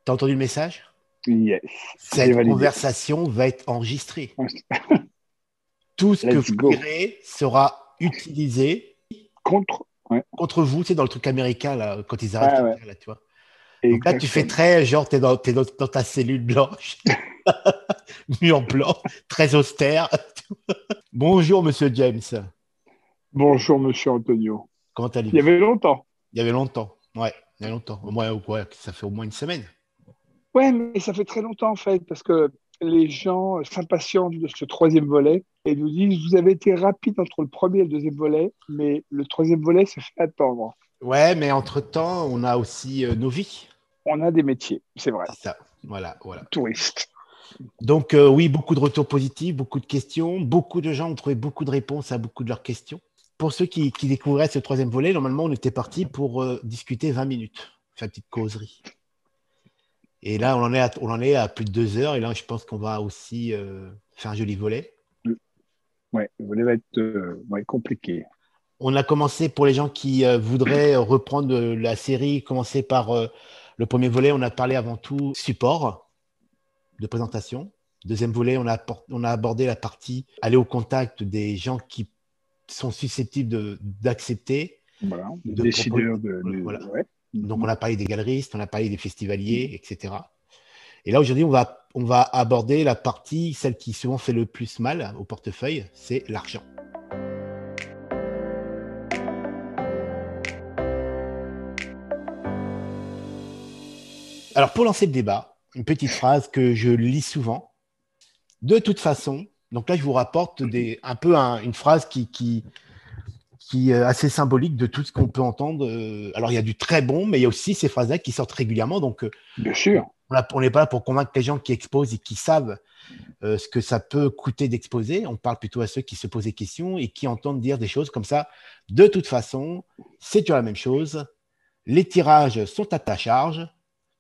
T'as entendu le message? Yes, j'ai Cette validé. conversation va être enregistrée. Tout ce que Let's vous go. direz sera utilisé Contre. Ouais, contre vous, c'est dans le truc américain, là, quand ils arrêtent ouais, ouais, quelqu'un, là, tu vois. Donc là, tu fais exactement. très, genre, t'es dans ta cellule blanche, mur blanc, très austère. Bonjour, monsieur James. Bonjour, monsieur Antonio. Comment Il y allez-vous? avait longtemps. Il y avait longtemps. Ouais, il y a longtemps. Au moins, ouais, ça fait au moins une semaine. Ouais, mais ça fait très longtemps en fait, parce que les gens s'impatientent de ce troisième volet et nous disent, vous avez été rapide entre le premier et le deuxième volet, mais le troisième volet se fait attendre. Ouais, mais entre-temps, on a aussi nos vies. On a des métiers, c'est vrai. C'est ça. Voilà, voilà. Touristes. Donc, oui, beaucoup de retours positifs, beaucoup de questions. Beaucoup de gens ont trouvé beaucoup de réponses à beaucoup de leurs questions. Pour ceux qui découvraient ce troisième volet, normalement, on était parti pour discuter 20 minutes, faire une petite causerie. Et là, on en est à plus de 2 heures. Et là, je pense qu'on va aussi faire un joli volet. Ouais, le volet va être ouais, compliqué. On a commencé pour les gens qui voudraient reprendre la série, commencer par le premier volet. On a parlé avant tout support de présentation. Deuxième volet, on a abordé la partie aller au contact des gens qui sont susceptibles d'accepter, Voilà, les de proposer. décideurs Voilà. ouais. Donc, on Mhm. a parlé des galeristes, on a parlé des festivaliers, etc. Et là, aujourd'hui, on va aborder la partie, celle qui souvent fait le plus mal au portefeuille, c'est l'argent. Alors, pour lancer le débat, une petite phrase que je lis souvent. De toute façon, donc là, je vous rapporte une phrase qui est assez symbolique de tout ce qu'on peut entendre. Alors, il y a du très bon, mais il y a aussi ces phrases-là qui sortent régulièrement. Donc, Bien sûr. on n'est pas là pour convaincre les gens qui exposent et qui savent ce que ça peut coûter d'exposer. On parle plutôt à ceux qui se posent des questions et qui entendent dire des choses comme ça. De toute façon, c'est toujours la même chose. Les tirages sont à ta charge.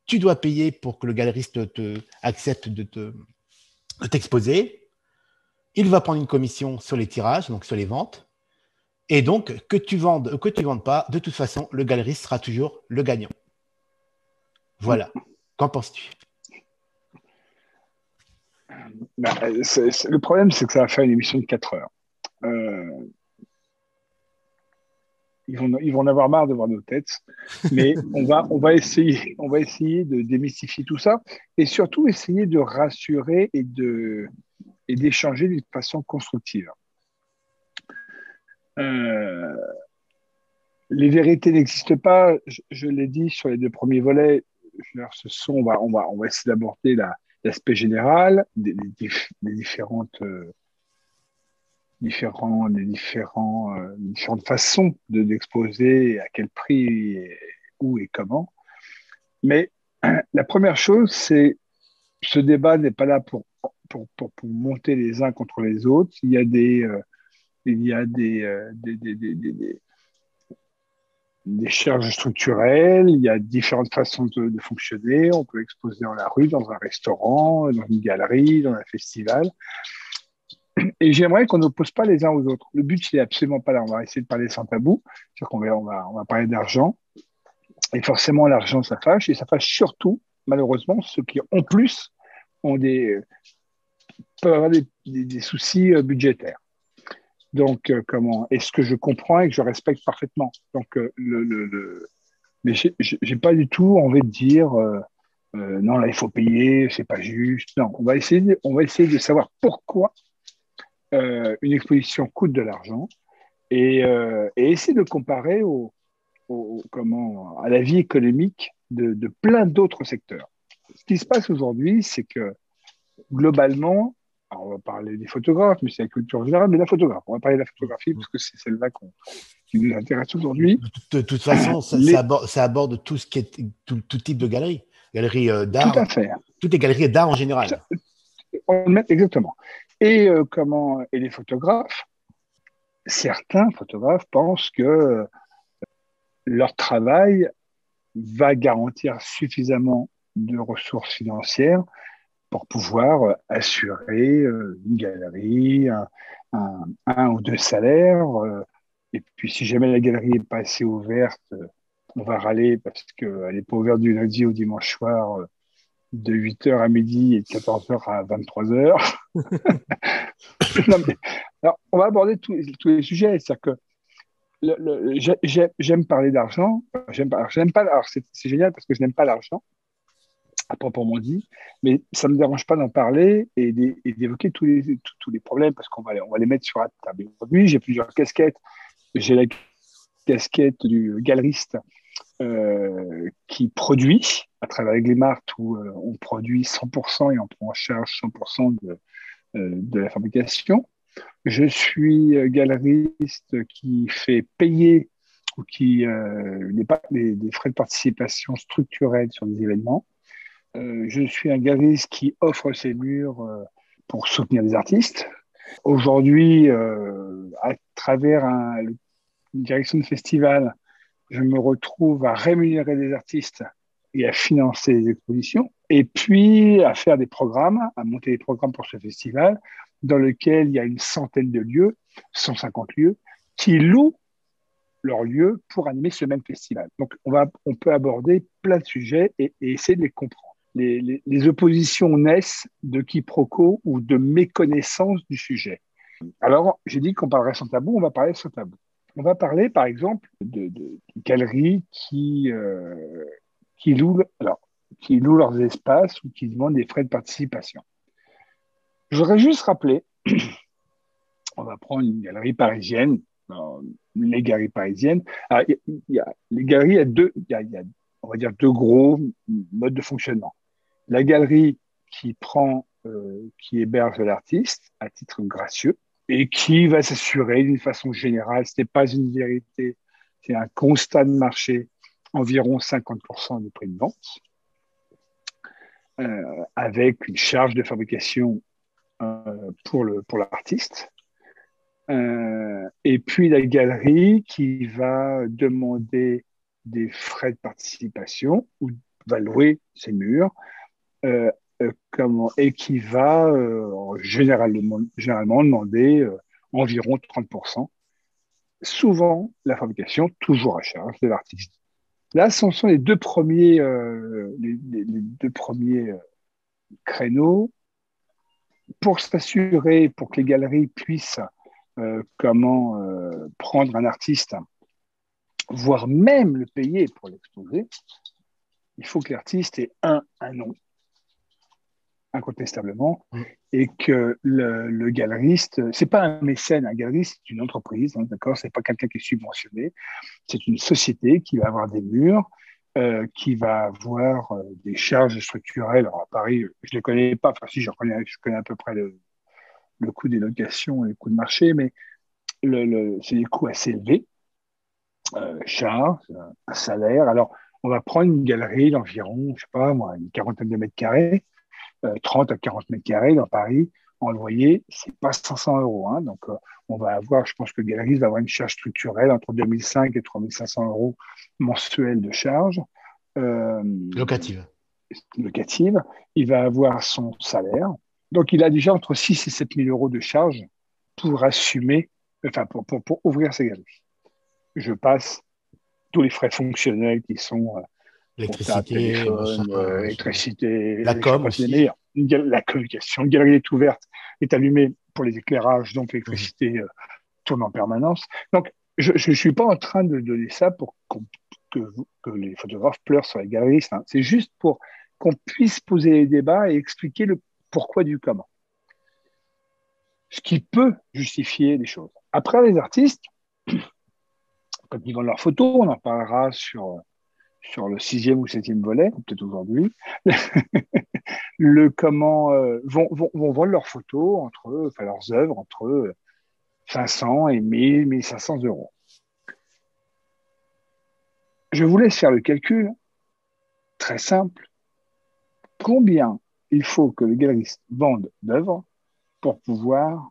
Tu dois payer pour que le galeriste accepte de t'exposer. Il va prendre une commission sur les tirages, donc sur les ventes. Et donc, que tu vendes ou que tu ne vendes pas, de toute façon, le galeriste sera toujours le gagnant. Voilà. Qu'en penses-tu? Bah, le problème, c'est que ça va faire une émission de 4 heures. Euh, ils vont en avoir marre de voir nos têtes, mais on va essayer de démystifier tout ça et surtout essayer de rassurer et d'échanger d'une façon constructive. Euh, les vérités n'existent pas, je l'ai dit sur les deux premiers volets, on va essayer d'aborder l'aspect général, des différentes différentes façons d'exposer, à quel prix, où et comment. Mais la première chose, c'est ce débat n'est pas là pour monter les uns contre les autres. Il y a des charges structurelles, il y a différentes façons de fonctionner. On peut exposer dans la rue, dans un restaurant, dans une galerie, dans un festival. Et j'aimerais qu'on n'oppose pas les uns aux autres. Le but, c'est absolument pas là. On va essayer de parler sans tabou. C'est-à-dire on va parler d'argent. Et forcément, l'argent, ça fâche. Et ça fâche surtout, malheureusement, ceux qui, en plus, ont peuvent avoir des soucis budgétaires. Donc, comment est-ce que je comprends et que je respecte parfaitement. Donc, mais j'ai pas du tout envie de dire non, là, il faut payer, c'est pas juste. Non, on va essayer de savoir pourquoi une exposition coûte de l'argent et essayer de comparer à la vie économique de plein d'autres secteurs. Ce qui se passe aujourd'hui, c'est que globalement, alors on va parler des photographes, mais c'est la culture générale, mais la photographe. On va parler de la photographie parce que c'est celle-là qui nous intéresse aujourd'hui. De toute façon, Les, ça aborde tout ce qui est tout type de galerie. Galerie tout d'art, à fait. toutes les galeries d'art en général. Exactement. Et les photographes, certains photographes pensent que leur travail va garantir suffisamment de ressources financières pour pouvoir assurer une galerie, un ou deux salaires. Et puis, si jamais la galerie n'est pas assez ouverte, on va râler parce qu'elle n'est pas ouverte du lundi au dimanche soir de 8h à midi et de 14h à 23h. Non, mais, alors, on va aborder tous les sujets. C'est-à-dire que j'aime parler d'argent. J'aime pas, alors c'est génial parce que je n'aime pas l'argent, à proprement dit, mais ça ne me dérange pas d'en parler et d'évoquer tous les problèmes parce on va les mettre sur la table. Aujourd'hui, j'ai plusieurs casquettes. J'ai la casquette du galeriste qui produit à travers Glimart où on produit 100% et on prend en charge 100% de la fabrication. Je suis galeriste qui fait payer ou qui des frais de participation structurels sur des événements. Je suis un galeriste qui offre ses murs pour soutenir des artistes. Aujourd'hui, à travers une direction de festival, je me retrouve à rémunérer des artistes et à financer les expositions, et puis à faire des programmes, à monter des programmes pour ce festival, dans lequel il y a une centaine de lieux, 150 lieux, qui louent leurs lieux pour animer ce même festival. Donc, on peut aborder plein de sujets et essayer de les comprendre. Les oppositions naissent de quiproquos ou de méconnaissance du sujet. Alors, j'ai dit qu'on parlerait sans tabou, on va parler sans tabou. On va parler, par exemple, de galeries qui louent leurs espaces ou qui demandent des frais de participation. Je voudrais juste rappeler, on va prendre une galerie parisienne, les galeries parisiennes. Alors, les galeries, on va dire, deux gros modes de fonctionnement. La galerie qui héberge l'artiste à titre gracieux et qui va s'assurer d'une façon générale, ce n'est pas une vérité, c'est un constat de marché, environ 50% du prix de vente, avec une charge de fabrication pour l'artiste. Et puis la galerie qui va demander des frais de participation ou va louer ses murs et qui va généralement demander environ 30%. Souvent, la fabrication, toujours à charge de l'artiste. Là, ce sont les deux premiers, créneaux pour s'assurer, pour que les galeries puissent prendre un artiste, voire même le payer pour l'exposer. Il faut que l'artiste ait un nom, incontestablement, et que le galeriste, c'est pas un mécène, un galeriste, c'est une entreprise, hein, d'accord, c'est pas quelqu'un qui est subventionné, c'est une société qui va avoir des murs, qui va avoir des charges structurelles. Alors à Paris, je les connais pas, enfin si, je connais à peu près le coût des locations et le coût de marché, mais c'est des coûts assez élevés, charges, un salaire. Alors, on va prendre une galerie d'environ, je sais pas moi, une quarantaine de mètres carrés, 30 à 40 mètres carrés dans Paris, en loyer, c'est pas 500 euros. Hein, donc, on va avoir, je pense que le galeriste va avoir une charge structurelle entre 2005 et 3500 euros mensuels de charge. Locative. Il va avoir son salaire. Donc, il a déjà entre 6 et 7 000 euros de charge pour assumer, enfin, pour ouvrir sa galerie. Je passe tous les frais fonctionnels qui sont Électricité, électricité, la com aussi. La communication. Une galerie est ouverte, est allumée pour les éclairages, donc l'électricité tourne en permanence. Donc, je ne suis pas en train de donner ça pour que les photographes pleurent sur les galeristes. Hein. C'est juste pour qu'on puisse poser les débats et expliquer le pourquoi du comment. Ce qui peut justifier les choses. Après, les artistes, quand ils vendent leurs photos, on en parlera sur le 6e ou 7e volet, peut-être aujourd'hui, vont vendre leurs photos leurs œuvres entre 500 et 1000, 1500 euros. Je vous laisse faire le calcul, très simple. Combien il faut que le galeriste vende d'œuvres pour pouvoir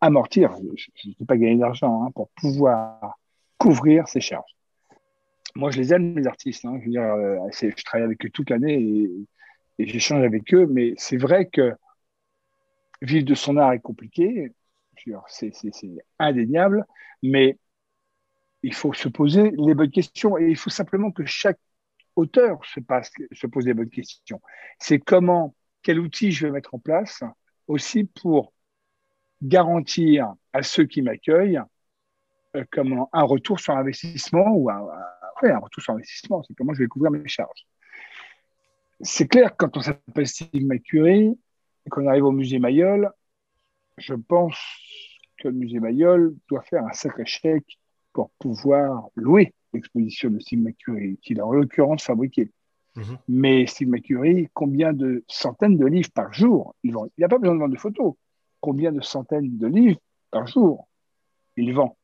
amortir, je ne dis pas gagner d'argent, hein, pour pouvoir couvrir ses charges. Moi, je les aime, les artistes. Hein. Je veux dire, je travaille avec eux toute l'année et j'échange avec eux, mais c'est vrai que vivre de son art est compliqué. C'est indéniable, mais il faut se poser les bonnes questions et il faut simplement que chaque auteurs se posent les bonnes questions. C'est quel outil je vais mettre en place aussi pour garantir à ceux qui m'accueillent un retour sur investissement ou un retour sur investissement. C'est comment je vais couvrir mes charges. C'est clair, quand on s'appelle Steve McCurry et qu'on arrive au musée Mayol, je pense que le musée Mayol doit faire un sacré chèque pour pouvoir louer l'exposition de Steve McCurry, qu'il a en l'occurrence fabriquée. Mhm. Mais Steve McCurry, combien de centaines de livres par jour il vend? Il n'a pas besoin de vendre de photos. Combien de centaines de livres par jour il vend?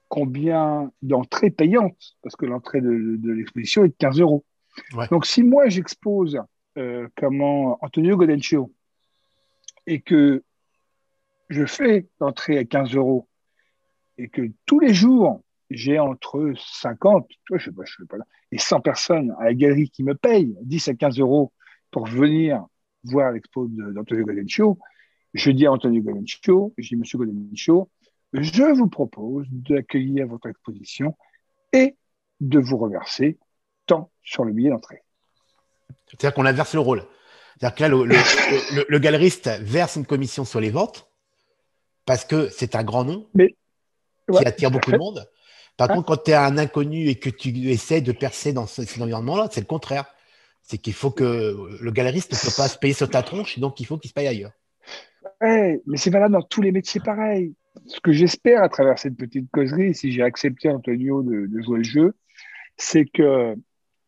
Combien d'entrées payantes? Parce que l'entrée de l'exposition est de 15 euros. Ouais. Donc, si moi, j'expose Antonio Gaudencio et que je fais l'entrée à 15 euros et que tous les jours, j'ai entre 50, je sais pas là, et 100 personnes à la galerie qui me payent 10 à 15 euros pour venir voir l'expo d'Antonio Gaudencio, je dis à Antonio Gaudencio, je dis Monsieur Gaudencio, je vous propose d'accueillir votre exposition et de vous reverser tant sur le billet d'entrée. C'est-à-dire qu'on inverse le rôle. C'est-à-dire que là, le galeriste verse une commission sur les ventes parce que c'est un grand nom qui attire beaucoup de monde. Par contre, quand tu es un inconnu et que tu essaies de percer dans cet environnement-là, c'est le contraire. C'est qu'il faut que le galeriste ne peut pas se payer sur ta tronche, donc il faut qu'il se paye ailleurs. Ouais, mais c'est valable dans tous les métiers pareil. Ce que j'espère à travers cette petite causerie, si j'ai accepté, Antonio, de jouer le jeu, c'est que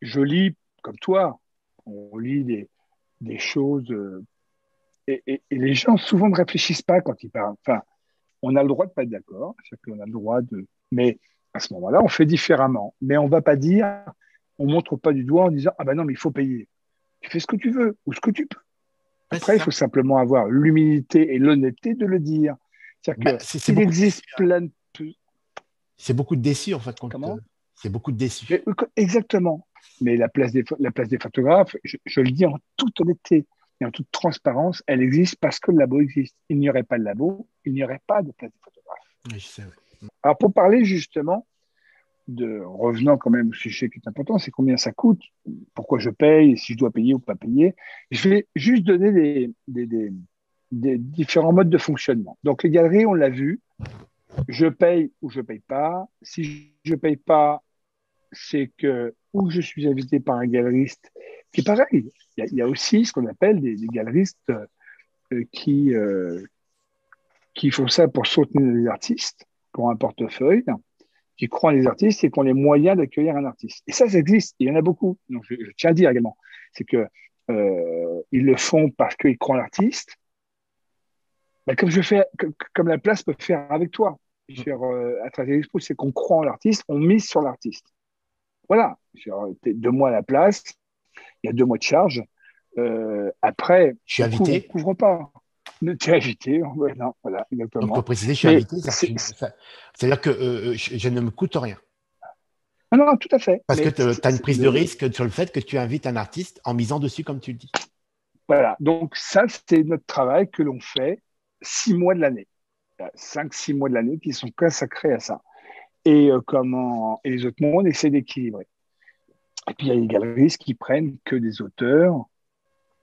je lis, comme toi, on lit des choses et les gens souvent ne réfléchissent pas quand ils parlent. Enfin, on a le droit de pas être d'accord, c'est-à-dire qu'on a le droit de. Mais à ce moment-là, on fait différemment. Mais on va pas dire, on montre pas du doigt en disant ah ben non mais il faut payer. Tu fais ce que tu veux ou ce que tu peux. Après, il faut simplement avoir l'humilité et l'honnêteté de le dire. C'est-à-dire qu'il existe plein de. C'est beaucoup de déçus en fait. Comment c'est beaucoup de déçus. Mais, exactement. Mais la place des photographes, je le dis en toute honnêteté et en toute transparence, elle existe parce que le labo existe. Il n'y aurait pas de labo, il n'y aurait pas de place des photographes. Oui, je sais, oui. Alors, pour parler justement revenant quand même au sujet qui est important, c'est combien ça coûte, pourquoi je paye, si je dois payer ou pas payer. Je vais juste donner des différents modes de fonctionnement. Donc, les galeries, on l'a vu, je paye ou je paye pas. Si je paye pas, c'est que ou je suis invité par un galeriste, qui est pareil. Il y a aussi ce qu'on appelle des galeristes qui font ça pour soutenir les artistes, pour un portefeuille, qui croient en les artistes et qui ont les moyens d'accueillir un artiste. Et ça existe, il y en a beaucoup. Donc, je tiens à dire également, c'est que ils le font parce qu'ils croient en l'artiste, mais comme la place peut faire avec toi, à travers l'expo, c'est qu'on croit en l'artiste, on mise sur l'artiste. Voilà, 2 mois à la place, il y a 2 mois de charge. Après, je suis invité. On ne couvre pas. Tu es invité, non, voilà, exactement. Donc, pour préciser, je suis invité. C'est-à-dire que je ne me coûte rien. Ah non, tout à fait. Parce que tu as une prise de risque sur le fait que tu invites un artiste en misant dessus, comme tu le dis. Voilà, donc ça, c'est notre travail que l'on fait 6 mois de l'année. 5-6 mois de l'année qui sont consacrés à ça. Et les autres mois, on essaie d'équilibrer. Et puis, il y a les galeristes qui prennent que des auteurs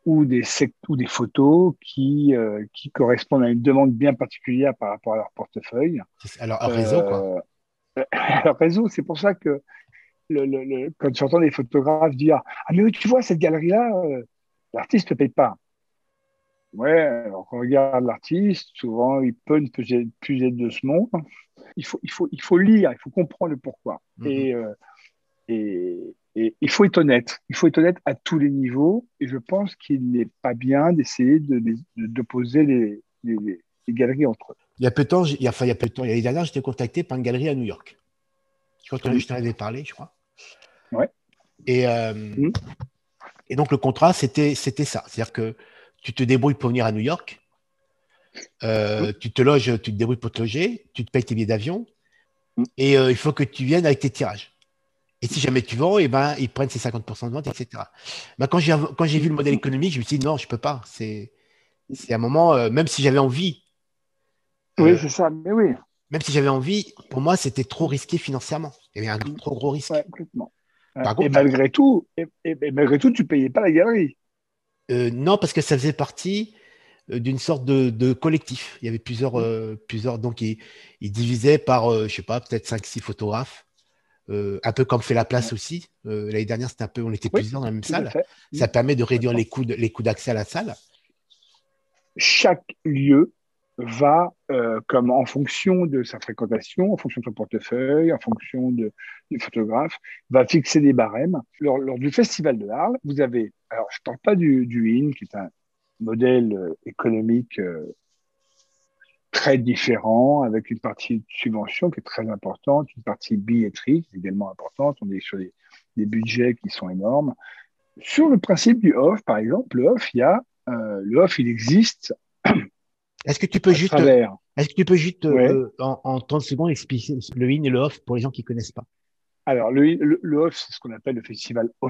ou des photos qui correspondent à une demande bien particulière par rapport à leur portefeuille. Alors, réseau, quoi. Alors, réseau, c'est pour ça que quand j'entends des photographes dire « Ah, mais oui, tu vois, cette galerie-là, l'artiste ne paye pas. » Ouais, alors quand on regarde l'artiste, souvent, il peut ne plus être de ce monde. Il faut lire, il faut comprendre le pourquoi. Mm-hmm. Et il faut être honnête. Il faut être honnête à tous les niveaux. Et je pense qu'il n'est pas bien d'essayer d'opposer les galeries entre eux. Il y a peu de temps, l'année dernière, j'étais contacté par une galerie à New York. Je crois que je t'en avais parlé, je crois. Ouais. Et donc, le contrat, c'était ça. C'est-à-dire que tu te débrouilles pour venir à New York. Tu te débrouilles pour te loger. Tu te payes tes billets d'avion. Et il faut que tu viennes avec tes tirages. Et si jamais tu vends, ils prennent ces 50% de vente, etc. Ben, quand j'ai vu le modèle économique, je me suis dit non, je ne peux pas. C'est un moment, même si j'avais envie. Oui, c'est ça, mais oui. Même si j'avais envie, pour moi, c'était trop risqué financièrement. Il y avait un trop gros risque. Ouais, complètement. Par Et contre, malgré tout, malgré tout, tu payais pas la galerie. non, parce que ça faisait partie d'une sorte de collectif. Il y avait plusieurs donc ils divisaient par, je sais pas, peut-être 5 6 photographes, un peu comme fait la place Ouais. aussi. L'année dernière, c'était un peu, on était Oui, plusieurs dans la même tout à salle. fait. Ça permet de réduire Complètement. les coûts d'accès à la salle. Chaque lieu va, comme en fonction de sa fréquentation, en fonction de son portefeuille, en fonction du photographe, va fixer des barèmes. Lors du Festival de Arles, vous avez, alors je ne parle pas du IN, qui est un modèle économique très différent, avec une partie de subvention qui est très importante, une partie billetterie qui est également importante. On est sur des budgets qui sont énormes. Sur le principe du off, par exemple, le off, il existe Est-ce que tu peux à juste, travers. Ouais. en 30 secondes expliquer le in et le off pour les gens qui connaissent pas? Alors, le off, c'est ce qu'on appelle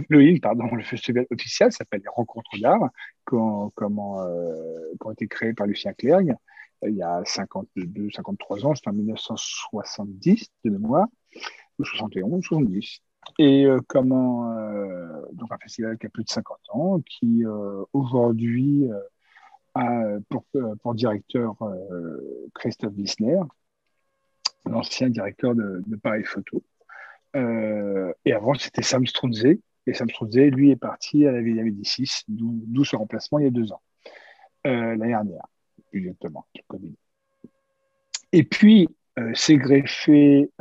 le in, pardon, le festival officiel, ça s'appelle les Rencontres d'art, qui ont été créés par Lucien Clergue il y a 52, 53 ans, c'était en 1970 de mémoire, ou 71, 70. Et donc un festival qui a plus de 50 ans, qui aujourd'hui a pour directeur Christophe Wissner, l'ancien directeur de Paris Photo. Et avant, c'était Sam Strunze. Et Sam Strunze, lui, est parti à la Villa Médicis, d'où ce remplacement il y a 2 ans, l'année dernière, exactement, le Covid. Et puis, s'est greffé,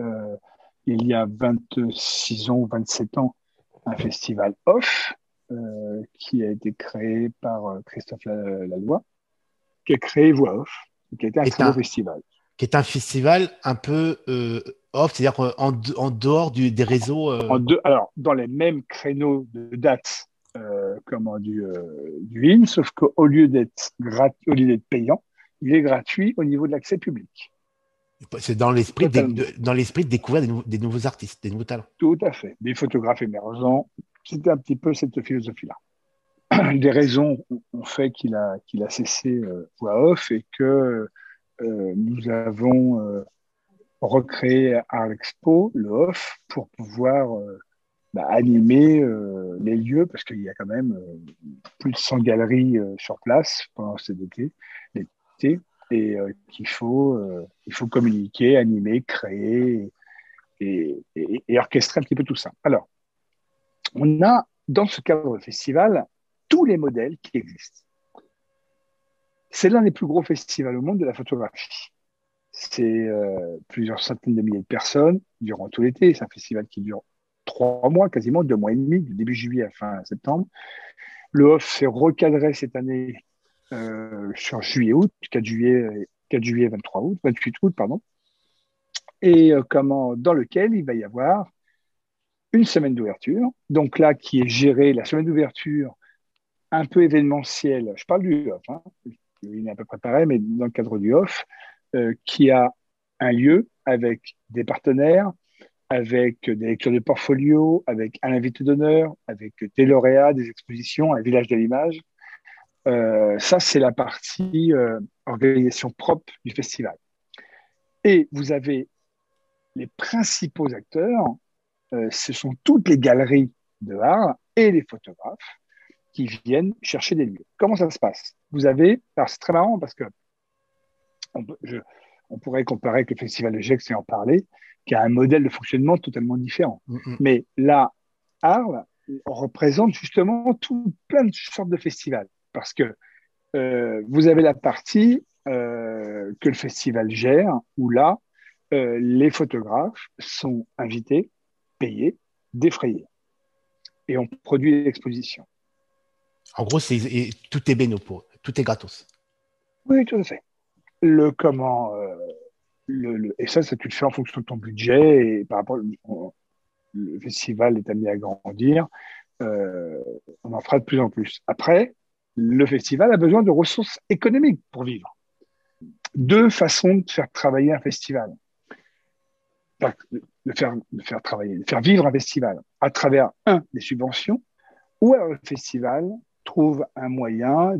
il y a 26 ans ou 27 ans, un festival off qui a été créé par Christophe Laloy, qui a créé Voix Off, qui a été un Qui est très beau un, festival. qui est un festival un peu off, c'est-à-dire en dehors des réseaux. Alors, dans les mêmes créneaux de dates du IN, sauf qu'au lieu au lieu d'être payant, il est gratuit au niveau de l'accès public. C'est Totalement. dans l'esprit de découvrir des nouveaux artistes, des nouveaux talents. Tout à fait. Des photographes émergents. C'était un petit peu cette philosophie-là. Des raisons ont fait qu'il a cessé Voix Off et que nous avons recréé Art Expo, le off, pour pouvoir animer les lieux, parce qu'il y a quand même plus de 100 galeries sur place pendant l'été, et il faut communiquer, animer, créer et orchestrer un petit peu tout ça. Alors, on a dans ce cadre de festival tous les modèles qui existent. C'est l'un des plus gros festivals au monde de la photographie. C'est plusieurs centaines de milliers de personnes durant tout l'été. C'est un festival qui dure 3 mois, quasiment 2 mois et demi, du début juillet à fin septembre. Le off s'est recadré cette année sur juillet-août, 4 juillet, 23 août, 28 août, pardon, et dans lequel il va y avoir une semaine d'ouverture, donc là qui est gérée, la semaine d'ouverture un peu événementielle, je parle du off, hein, il est à peu près pareil, mais dans le cadre du off, qui a un lieu avec des partenaires, avec des lectures de portfolio, avec un invité d'honneur, avec des lauréats, des expositions, un village de l'image. Ça, c'est la partie organisation propre du festival. Et vous avez les principaux acteurs, ce sont toutes les galeries de art et les photographes qui viennent chercher des lieux. Comment ça se passe? Alors c'est très marrant parce que on pourrait comparer avec le Festival de Gex et en parler, qui a un modèle de fonctionnement totalement différent. Mm-hmm. Mais là, Arles, on représente justement plein de sortes de festivals. Parce que vous avez la partie que le festival gère, où là, les photographes sont invités, payés, défrayés. Et on produit l'exposition. En gros, tout est béno pour eux. Tout est gratos. Oui, tout à fait. Le comment et ça, tu le fais en fonction de ton budget et par rapport le festival est amené à grandir, on en fera de plus en plus. Après, le festival a besoin de ressources économiques pour vivre. 2 façons de faire travailler un festival, de faire vivre un festival à travers des subventions, ou alors le festival trouve un moyen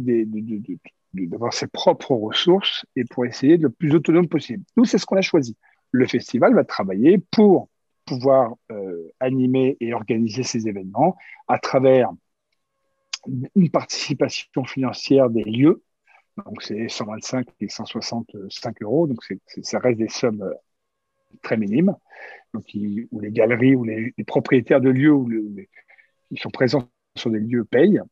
d'avoir ses propres ressources et pour essayer de le plus autonome possible. Nous, c'est ce qu'on a choisi. Le festival va travailler pour pouvoir animer et organiser ces événements à travers une participation financière des lieux. Donc, c'est 125 et 165 euros. Donc, ça reste des sommes très minimes. Donc, où les galeries ou les propriétaires de lieux qui sont présents sur des lieux payent.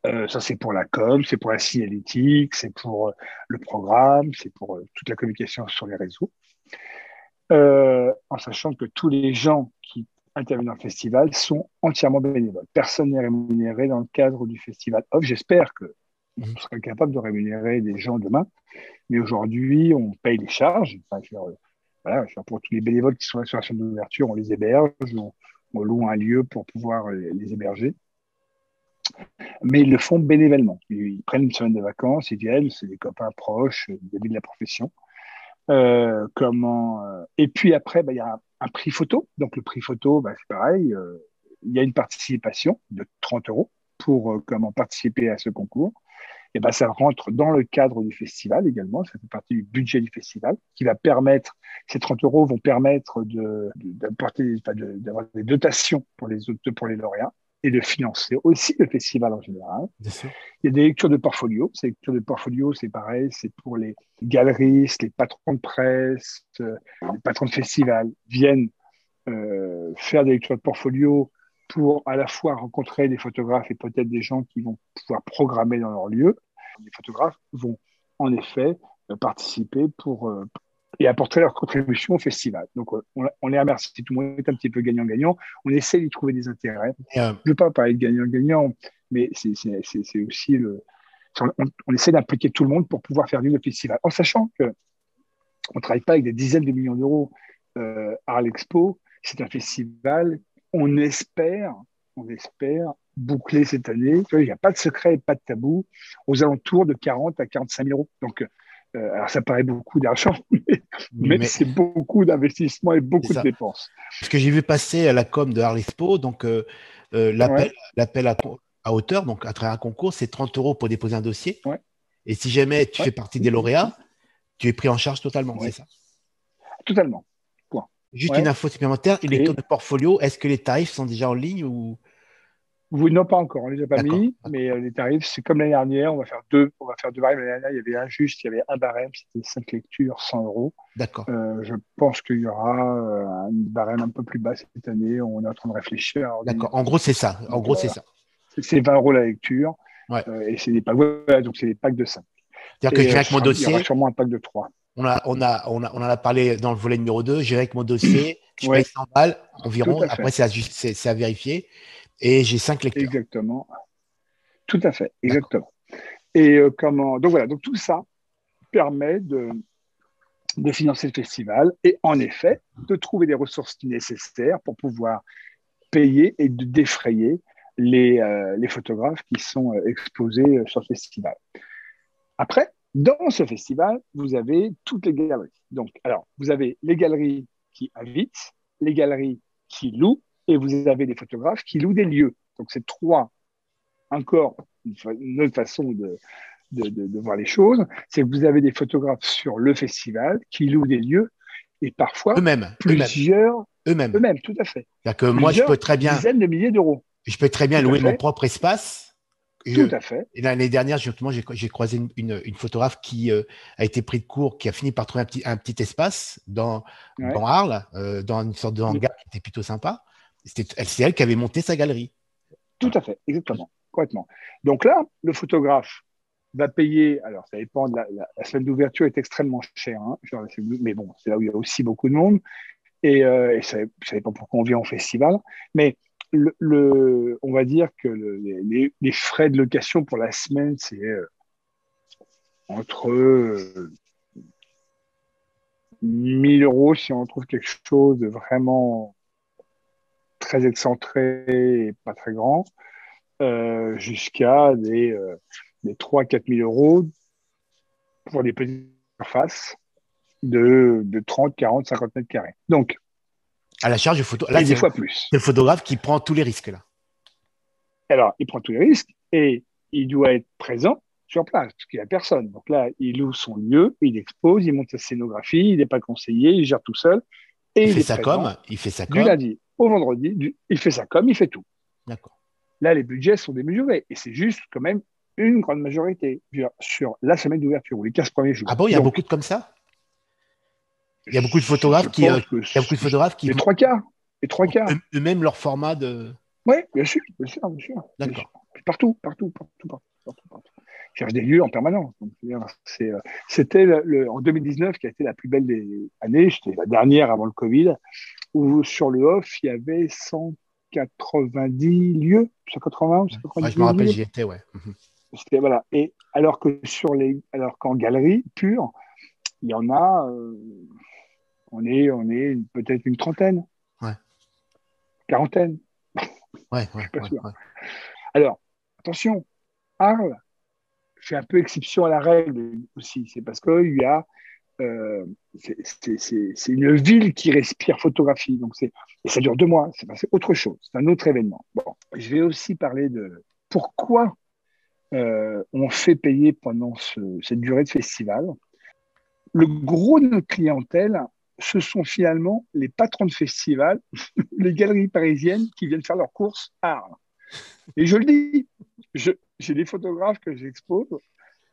Ça, c'est pour la com, c'est pour la signalétique, c'est pour le programme, c'est pour toute la communication sur les réseaux. En sachant que tous les gens qui interviennent dans le festival sont entièrement bénévoles. Personne n'est rémunéré dans le cadre du festival off. J'espère qu'on sera capable de rémunérer des gens demain. Mais aujourd'hui, on paye les charges. Enfin, voilà, pour tous les bénévoles qui sont là sur la chaîne d'ouverture, on les héberge, on loue un lieu pour pouvoir les héberger. Mais ils le font bénévolement. Ils prennent une semaine de vacances, ils viennent, c'est des copains proches, des amis de la profession. Et puis après, il y a un prix photo. Donc le prix photo, c'est pareil. Il y a une participation de 30 euros pour participer à ce concours. Et ça rentre dans le cadre du festival également. Ça fait partie du budget du festival qui va permettre, ces 30 euros vont permettre d'avoir des dotations pour les lauréats et de financer aussi le festival en général. Bien sûr. Il y a des lectures de portfolio. Ces lectures de portfolio, c'est pareil, c'est pour les galeristes, les patrons de presse, les patrons de festivals viennent faire des lectures de portfolio pour à la fois rencontrer des photographes et peut-être des gens qui vont pouvoir programmer dans leur lieu. Les photographes vont en effet participer et apporter leur contribution au festival. Donc, on les remercie. Tout le monde est un petit peu gagnant-gagnant. On essaie d'y trouver des intérêts. Je ne veux pas parler de gagnant-gagnant, mais c'est aussi on essaie d'impliquer tout le monde pour pouvoir faire vivre le festival. En sachant qu'on ne travaille pas avec des dizaines de millions d'euros à Arles Expo. C'est un festival, on espère boucler cette année. Il n'y a pas de secret et pas de tabou, aux alentours de 40 à 45 000 euros. Donc, alors ça paraît beaucoup d'argent, mais c'est beaucoup d'investissement et beaucoup de dépenses. Parce que j'ai vu passer à la com de Arles Expo, donc l'appel à hauteur, donc à travers un concours, c'est 30 euros pour déposer un dossier. Ouais. Et si jamais tu fais partie des lauréats, tu es pris en charge totalement, c'est ça? Totalement. Juste une info supplémentaire, les lecteurs de portfolio, est-ce que les tarifs sont déjà en ligne ou... Non, pas encore, on ne les a pas mis, mais les tarifs, c'est comme l'année dernière, on va faire deux barèmes. L'année dernière, il y avait un barème, c'était 5 lectures, 100 euros. D'accord. Je pense qu'il y aura un barème un peu plus bas cette année, on est en train de réfléchir. D'accord, en gros, c'est ça. C'est 20 euros la lecture, ouais. Et c'est des packs, donc c'est des packs de 5. C'est-à-dire que j'ai avec mon dossier. Il y aura sûrement un pack de 3. On en a parlé dans le volet numéro 2. J'ai avec mon dossier, je paye 100 balles environ. Après, c'est à vérifier. Et j'ai 5 lecteurs. Exactement. Tout à fait, exactement. Et donc voilà, donc tout ça permet de financer le festival et en effet de trouver des ressources nécessaires pour pouvoir payer et de défrayer les photographes qui sont exposés sur le festival. Après, dans ce festival, vous avez toutes les galeries. Donc, alors, vous avez les galeries qui invitent, les galeries qui louent, et vous avez des photographes qui louent des lieux. Donc, c'est encore une autre façon de voir les choses. C'est que vous avez des photographes sur le festival qui louent des lieux, et parfois plusieurs. Eux-mêmes, tout à fait. C'est-à-dire que moi, je peux très bien. Dizaines de milliers d'euros. Je peux très bien louer mon propre espace. Tout à fait. Et l'année dernière, justement, j'ai croisé une photographe qui a été pris de court, qui a fini par trouver un petit espace dans Arles, dans une sorte de hangar qui était plutôt sympa. C'est elle qui avait monté sa galerie. Tout à fait, exactement, complètement. Donc là, le photographe va payer, alors ça dépend, la semaine d'ouverture est extrêmement chère, hein, mais bon, c'est là où il y a aussi beaucoup de monde, et ça dépend pourquoi on vient au festival, mais on va dire que les frais de location pour la semaine, c'est entre 1 000 euros si on trouve quelque chose de vraiment très excentré et pas très grand, jusqu'à des 3 000 à 4 000 euros pour des petites surfaces de 30, 40, 50 mètres carrés. Donc, à la charge du photographe. Là, des fois plus. C'est le photographe qui prend tous les risques, là. Alors, il prend tous les risques et il doit être présent sur place, parce qu'il n'y a personne. Donc là, il loue son lieu, il expose, il monte sa scénographie, il n'est pas conseillé, il gère tout seul. Et il il fait est sa présent com, il fait sa du com. lundi au vendredi. Il fait sa com, il fait tout. D'accord. Là, les budgets sont démesurés. Et c'est juste quand même une grande majorité sur la semaine d'ouverture ou les 15 premiers Ah jours. bon, il y a Donc, beaucoup de comme ça? Il y a beaucoup de je photographes qui, pense que il y a beaucoup de photographes qui les trois quarts. Les trois quarts. eux-mêmes leur format de. Oui, bien sûr, bien sûr, bien sûr. Bien sûr. D'accord. Puis partout, partout, partout, partout, partout, partout. Je cherche des lieux en permanence. Donc, c'était en 2019 qui a été la plus belle des années. C'était la dernière avant le Covid, où sur le off, il y avait 190 lieux, 180 ou Ouais, 190 je me rappelle, lieux. j'y étais, ouais. Mhm. C'était, voilà. Et alors qu'en galerie pure, il y en a, on est peut-être une trentaine, Ouais, quarantaine, ouais, je ouais, suis pas ouais, sûr. ouais. Alors, attention, Arles fait un peu exception à la règle aussi. C'est parce qu'il y a c'est une ville qui respire photographie. Et ça dure 2 mois. C'est autre chose. C'est un autre événement. Bon, je vais aussi parler de pourquoi on fait payer pendant cette durée de festival. Le gros de notre clientèle, ce sont finalement les patrons de festival, les galeries parisiennes qui viennent faire leurs courses à Arles. Et je le dis, j'ai des photographes que j'expose,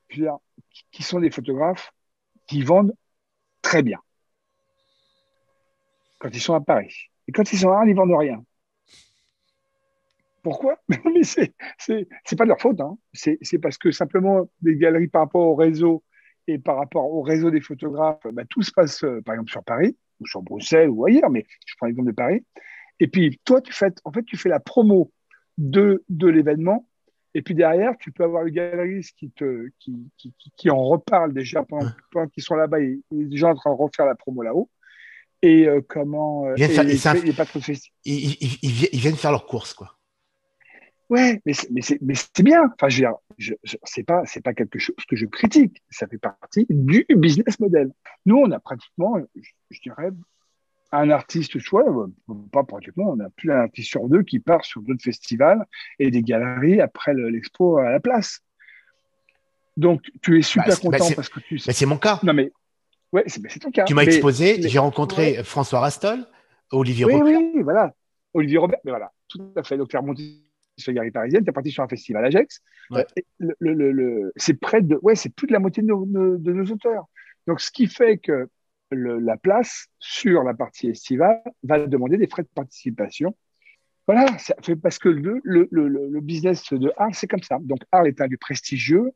qui sont des photographes qui vendent très bien quand ils sont à Paris. Et quand ils sont à Arles, ils vendent rien. Pourquoi? Mais c'est pas de leur faute. Hein. C'est parce que simplement, les galeries par rapport au réseau et par rapport au réseau des photographes, bah, tout se passe, par exemple, sur Paris ou sur Bruxelles ou ailleurs, mais je prends l'exemple de Paris. Et puis, toi, tu fais la promo de l'événement. Et puis derrière, tu peux avoir le galeriste qui en reparle déjà pendant qu'ils sont là-bas. Il est déjà en train de refaire la promo là-haut. Et Ils viennent et faire, les patrons de festival. ils viennent faire leurs courses, quoi. Ouais, mais c'est bien. Enfin, c'est pas quelque chose que je critique. Ça fait partie du business model. Nous, on a pratiquement, je dirais, un artiste, pas pratiquement, on a plus d'un artiste sur deux qui part sur d'autres festivals et des galeries après l'expo à la place. Donc, tu es Bah, super content parce que tu sais. c'est mon cas. Non, mais ouais, c'est ton cas. Tu m'as exposé, Mais j'ai ouais, rencontré François Rastol, Olivier oui, Robert. oui, voilà. Olivier Robert, mais voilà, tout à fait. Donc, tu es remonté sur les galeries parisiennes, tu es parti sur un festival Ajax. Ouais. C'est près de, ouais, c'est plus de la moitié de nos auteurs. Donc, ce qui fait que la place sur la partie estivale va demander des frais de participation. Voilà, ça fait parce que le business de Arles, c'est comme ça. Donc, Arles est un lieu prestigieux,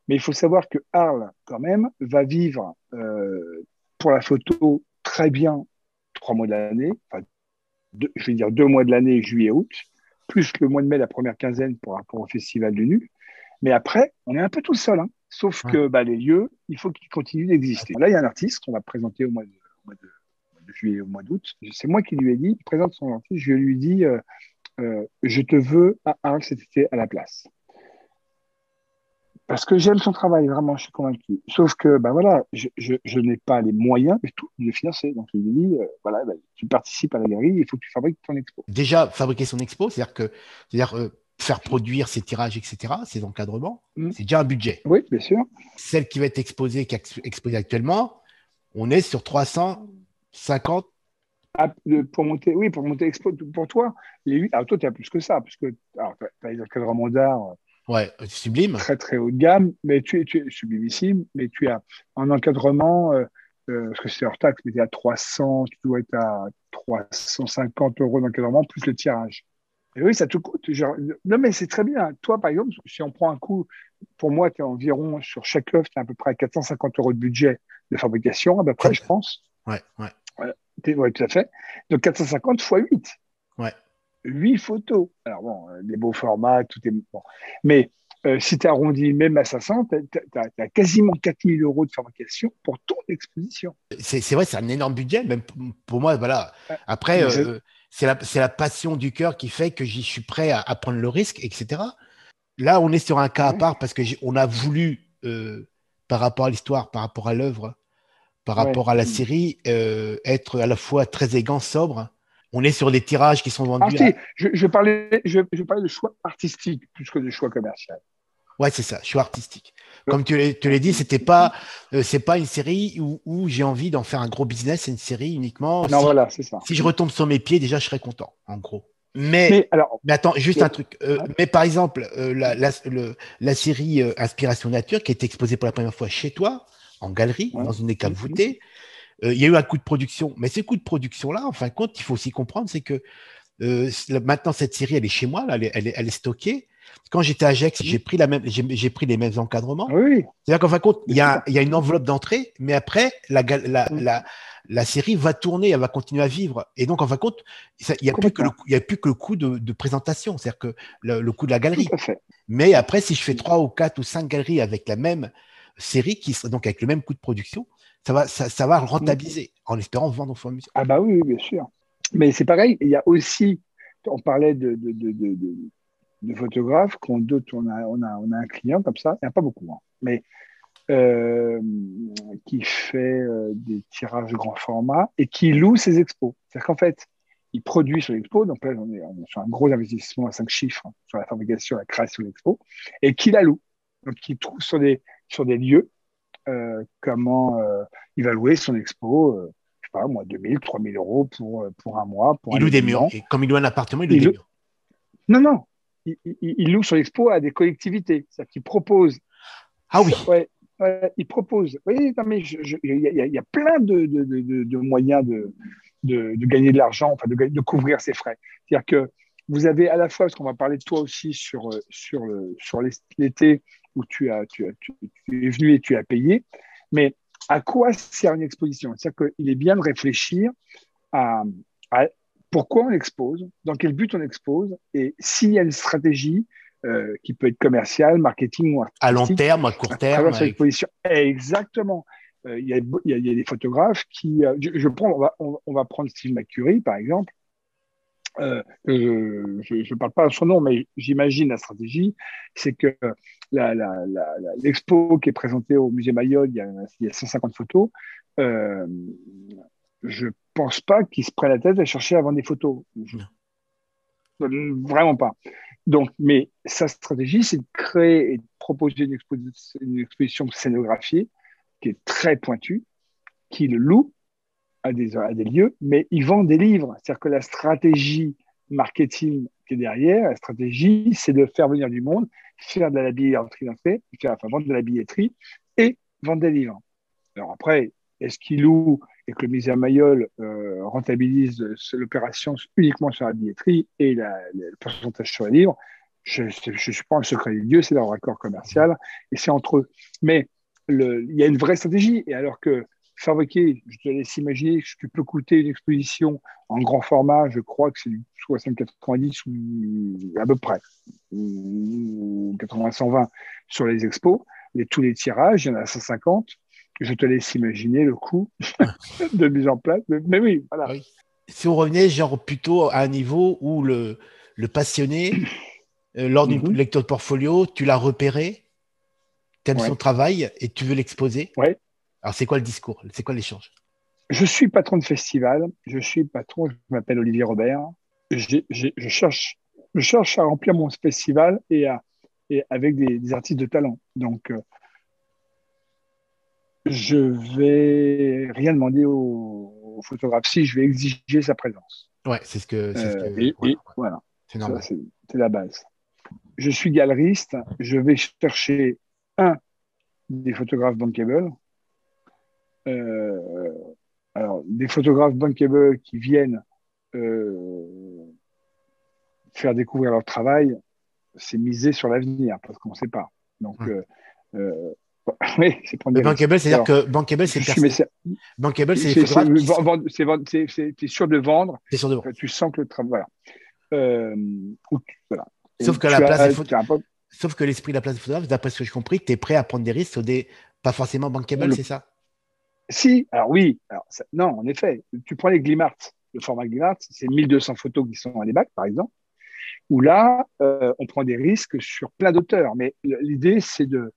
mais il faut savoir que Arles, quand même, va vivre pour la photo très bien 3 mois de l'année, enfin, je vais dire 2 mois de l'année, juillet, août, plus le mois de mai, la première quinzaine pour rapport au Festival du Nu. Mais après, on est un peu tout seul. Hein. Sauf Ouais. que les lieux, il faut qu'ils continuent d'exister. Là, il y a un artiste qu'on va présenter au mois de juillet, au mois d'août. C'est moi qui lui ai dit, il présente son artiste, je lui ai dit, je te veux à Arles cet été à la place. Parce que j'aime son travail, vraiment, je suis convaincu. Sauf que, voilà, je n'ai pas les moyens de le financer. Donc, il me dit, voilà, tu participes à la galerie, il faut que tu fabriques ton expo. Déjà, fabriquer son expo, c'est-à-dire faire produire ses tirages, etc., ses encadrements, c'est déjà un budget. Oui, bien sûr. Celle qui va être exposée, qui est exposée actuellement, on est sur 350. Pour monter l'expo, pour toi, alors toi, tu as plus que ça, parce que tu as les encadrements d'art Ouais, sublime. très, très haut de gamme, mais tu es sublimissime, mais tu as un encadrement, parce que c'est hors taxe, mais tu es à 300, tu dois être à 350 euros d'encadrement, plus le tirage. Et oui, ça te coûte. Non, mais c'est très bien. Toi, par exemple, si on prend un coût, pour moi, tu es environ, sur chaque œuvre, tu as à peu près 450 euros de budget de fabrication, à peu près, je pense. Ouais, ouais. Oui, tout à fait. Donc 450 fois 8. Ouais. 8 photos. Alors bon, des beaux formats, tout est bon. Mais si tu arrondis même à 500, tu as quasiment 4000 euros de fabrication pour ton exposition. C'est vrai, c'est un énorme budget, même pour moi. Voilà. Après, c'est la passion du cœur qui fait que j'y suis prêt à prendre le risque, etc. Là, on est sur un cas à part parce que on a voulu, par rapport à l'histoire, par rapport à l'œuvre, par rapport à la série, être à la fois très élégant, sobre. On est sur des tirages qui sont vendus Si, je parlais de choix artistique plus que de choix commercial. Ouais, c'est ça, choix artistique. Comme tu l'as dit, c'est pas une série où j'ai envie d'en faire un gros business, c'est une série uniquement. Non, voilà, c'est ça. Si je retombe sur mes pieds, déjà, je serais content, en gros. Mais, Mais alors, mais attends, juste un truc. ouais. Mais par exemple, la série Inspiration Nature, qui a été exposée pour la première fois chez toi, en galerie, Ouais. dans une des caves voûtées, il y a eu un coup de production. Mais ce coup de production-là, en fin de compte, il faut aussi comprendre, c'est que maintenant, cette série, elle est chez moi, là, elle est stockée. Quand j'étais à Gex, j'ai pris les mêmes encadrements. Oui, oui, C'est-à-dire qu'en fin de compte, bien sûr. il y a une enveloppe d'entrée, mais après, Mm. la série va tourner, elle va continuer à vivre. Et donc, en fin de compte, il n'y a plus que Complètement. il y a plus que le coût de présentation, c'est-à-dire que le coût de la Tout galerie. à fait. Mais après, si je fais Mm. 3 ou 4 ou 5 galeries avec la même série, donc avec le même coût de production, ça va Mm. rentabiliser en espérant vendre au fur et à mesure. Ah bah oui, oui, bien sûr. Mais c'est pareil, il y a aussi, on parlait de photographes, on a un client comme ça, il n'y en a pas beaucoup, hein, mais euh, qui fait des tirages grand format et qui loue ses expos. C'est-à-dire qu'en fait, il produit sur l'expo, donc là, on est sur un gros investissement à 5 chiffres, hein, sur la fabrication, la création de l'expo, et qui la loue. Donc, il trouve sur des lieux comment il va louer son expo, je sais pas, moi, 2000, 3000 euros pour un mois, pour Il un loue des murs. événement. Et comme il loue un appartement, il loue Il des loue- murs. Non, non, il loue son expo à des collectivités. C'est-à-dire qu'il propose. Ah oui. Ouais, ouais, il propose. Oui, non, mais il y a plein de moyens de gagner de l'argent, enfin de couvrir ses frais. C'est-à-dire que vous avez à la fois, parce qu'on va parler de toi aussi sur l'été où tu es venu et tu as payé, mais à quoi sert une exposition? C'est-à-dire qu'il est bien de réfléchir à, à pourquoi on expose, dans quel but on expose, et s'il y a une stratégie qui peut être commerciale, marketing ou À long artistique terme, à court à terme. travers cette exposition. Exactement. Il y a des photographes qui. On va prendre Steve McCurry, par exemple. Je ne parle pas de son nom, mais j'imagine la stratégie. C'est que l'expo qui est présentée au musée Mayol, il y a 150 photos. Euh, je pense pas qu'ils se prennent la tête à chercher à vendre des photos. Vraiment pas. Donc, mais sa stratégie, c'est de créer et de proposer une exposition scénographiée qui est très pointue, qui le loue à des lieux, mais ils vendent des livres. C'est-à-dire que la stratégie marketing qui est derrière, la stratégie, c'est de faire venir du monde, faire de la billetterie d'entrée, vendre de la billetterie et vendre des livres. Alors après, est-ce qu'il loue et que le musée Mayol rentabilise l'opération uniquement sur la billetterie et le pourcentage sur les livres? Je ne suis pas un secret des dieux, c'est leur accord commercial et c'est entre eux. Mais il y a une vraie stratégie. Et alors que fabriquer, je te laisse imaginer ce que peut coûter une exposition en grand format, je crois que c'est du 60-90 ou à peu près, ou 80-120 sur les expos. Tous les tirages, il y en a 150. Je te laisse imaginer le coût de mise en place. Mais oui, voilà. Oui. Si on revenait genre plutôt à un niveau où le passionné, lors d'une Mhm. lecture de portfolio, tu l'as repéré, tu aimes son Ouais. travail et tu veux l'exposer. Ouais. Alors, c'est quoi le discours? C'est quoi l'échange? Je suis patron de festival. Je m'appelle Olivier Robert. Je cherche à remplir mon festival et avec des artistes de talent. Donc, je vais rien demander au photographe si je vais exiger sa présence. Ouais, Et ouais, voilà, c'est ça normal. c'est la base. Je suis galeriste, je vais chercher un des photographes bankable. Euh, alors, des photographes bankable qui viennent euh, faire découvrir leur travail, c'est miser sur l'avenir parce qu'on ne sait pas. Donc, Hum. euh, oui, c'est prendre Le des risques. bankable, c'est-à-dire Alors, que bankable, je suis, mais bankable, c'est les c'est photographes qui sont. t'es sûr de vendre. C'est sûr de vendre. Tu sens que le travail, voilà. Euh, voilà. Et Sauf que la place des tu as un peu, Sauf que l'esprit de la place des photographes, d'après ce que j'ai compris, tu es prêt à prendre des risques sur des pas forcément on bankable, le, c'est ça? si, alors oui, non, en effet, tu prends les Glimart, le format Glimart, c'est 1200 photos qui sont à l'EBAC, par exemple, où là, on prend des risques sur plein d'auteurs. Mais l'idée, c'est de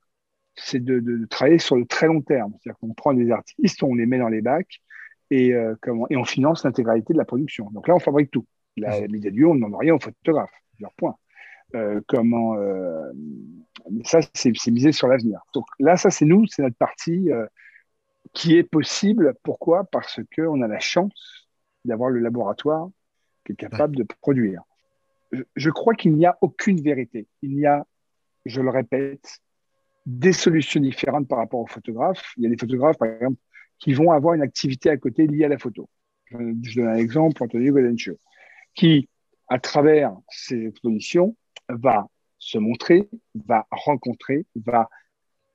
travailler sur le très long terme. C'est-à-dire qu'on prend des artistes, on les met dans les bacs et on finance l'intégralité de la production. Donc là, on fabrique tout. La Mhm. mise à lieu, on ne demande rien au photographe. Leur point. Mais ça, c'est misé sur l'avenir. Donc là, ça, c'est notre partie qui est possible. Pourquoi? Parce qu'on a la chance d'avoir le laboratoire qui est Ouais. capable de produire. Je crois qu'il n'y a aucune vérité. Il y a, je le répète, des solutions différentes par rapport aux photographes. Il y a des photographes, par exemple, qui vont avoir une activité à côté liée à la photo. Je donne un exemple, Antonio Godencio, qui, à travers ses expositions, va se montrer, va rencontrer, va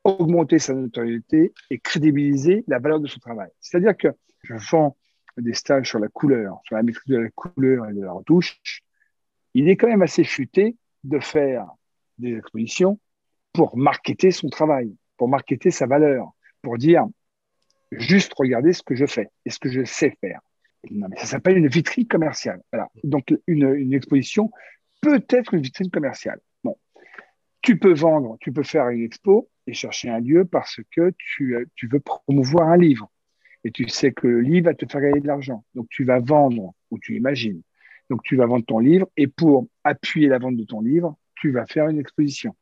augmenter sa notoriété et crédibiliser la valeur de son travail. C'est-à-dire que je vends des stages sur la couleur, sur la maîtrise de la couleur et de la retouche. Il est quand même assez futé de faire des expositions pour marketer son travail, pour marketer sa valeur, pour dire juste regardez ce que je fais et ce que je sais faire. Non, mais ça s'appelle une vitrine commerciale. Voilà. Donc, une exposition peut être une vitrine commerciale. Bon, tu peux vendre, tu peux faire une expo et chercher un lieu parce que tu veux promouvoir un livre. Et tu sais que le livre va te faire gagner de l'argent. Donc, tu vas vendre, ou tu imagines. Donc, tu vas vendre ton livre et pour appuyer la vente de ton livre, tu vas faire une exposition.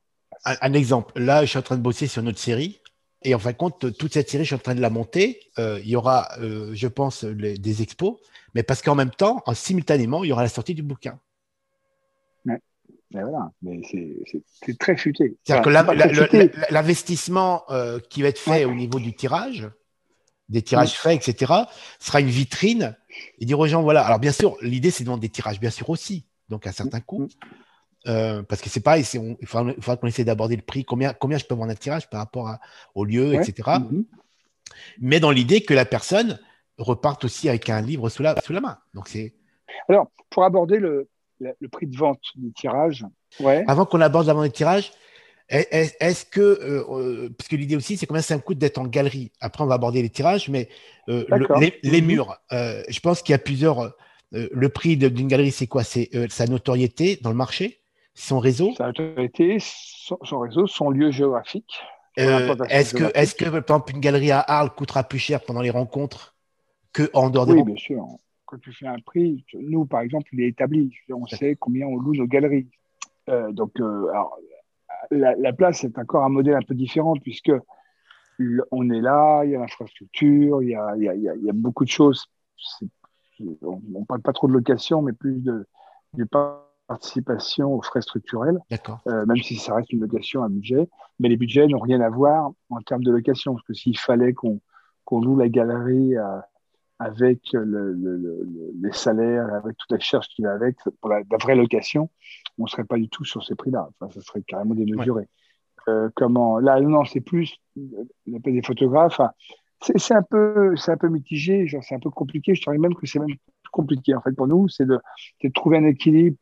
Un exemple, là, je suis en train de bosser sur notre série. Et en fin de compte, toute cette série, je suis en train de la monter. Il y aura, je pense, des expos, mais parce qu'en même temps, simultanément, il y aura la sortie du bouquin. Ouais. Mais voilà, mais c'est très futé. C'est-à-dire Enfin, que c'est pas très futé. l'investissement qui va être Ouais. fait au niveau du tirage, des Mm. tirages faits, etc., sera une vitrine et dire aux gens, voilà. Alors, bien sûr, l'idée, c'est de vendre des tirages, bien sûr, aussi, donc à un certain coût. Mm. Parce que c'est pareil, il faudra qu'on essaie d'aborder le prix, combien je peux vendre un tirage par rapport au lieu, Ouais. etc. Mm-hmm. Mais dans l'idée que la personne reparte aussi avec un livre sous la main. Donc, c'est. Alors, pour aborder le prix de vente du tirage, ouais, Avant qu'on aborde la vente des tirages, est-ce que, parce que l'idée aussi, c'est combien ça me coûte d'être en galerie. Après, on va aborder les tirages, mais d'accord. les Mm-hmm. murs, je pense qu'il y a plusieurs. Le prix d'une galerie, c'est quoi? C'est sa notoriété dans le marché, son réseau. Ça a été son réseau, son lieu géographique, son implantation Est-ce que, géographique. par exemple, une galerie à Arles coûtera plus cher pendant les rencontres qu'en dehors des Oui, bien rencontres? sûr. Quand tu fais un prix, nous, par exemple, il est établi. On sait combien on loue nos galeries. Alors, la place est encore un modèle un peu différent puisque on est là, il y a l'infrastructure, il y a beaucoup de choses. On ne parle pas trop de location, mais plus de participation aux frais structurels, D'accord. même si ça reste une location à budget. Mais les budgets n'ont rien à voir en termes de location, parce que s'il fallait qu'on loue la galerie avec les salaires, avec toute la charge qui va avec, pour la vraie location, on ne serait pas du tout sur ces prix-là. Enfin, ça serait carrément Ouais. démesuré. Comment là, non, c'est plus l'appel des photographes. Enfin, c'est un peu mitigé, genre c'est un peu compliqué. Je dirais même que c'est même compliqué en fait pour nous, c'est de trouver un équilibre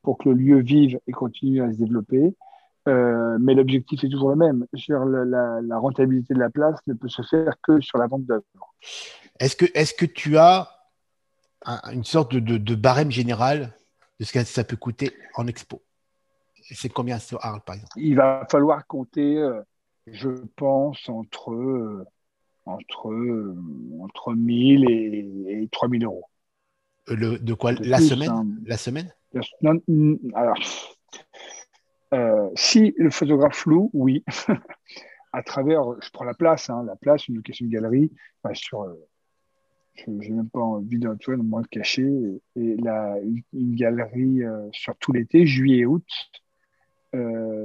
pour que le lieu vive et continue à se développer. Mais l'objectif est toujours le même. Sur la rentabilité de la place ne peut se faire que sur la vente d'œuvres. Est-ce que tu as une sorte de barème général de ce que ça peut coûter en expo? C'est combien sur Arles, par exemple? Il va falloir compter, je pense, entre 1000 et 3000 euros. De quoi? Peut-être La plus. semaine? Hein. La semaine? Non, alors, si le photographe loue, oui. À travers, je prends la place, hein, la place, une location de galerie, enfin, je n'ai même pas envie de moins le cacher. Et une galerie sur tout l'été, juillet et août,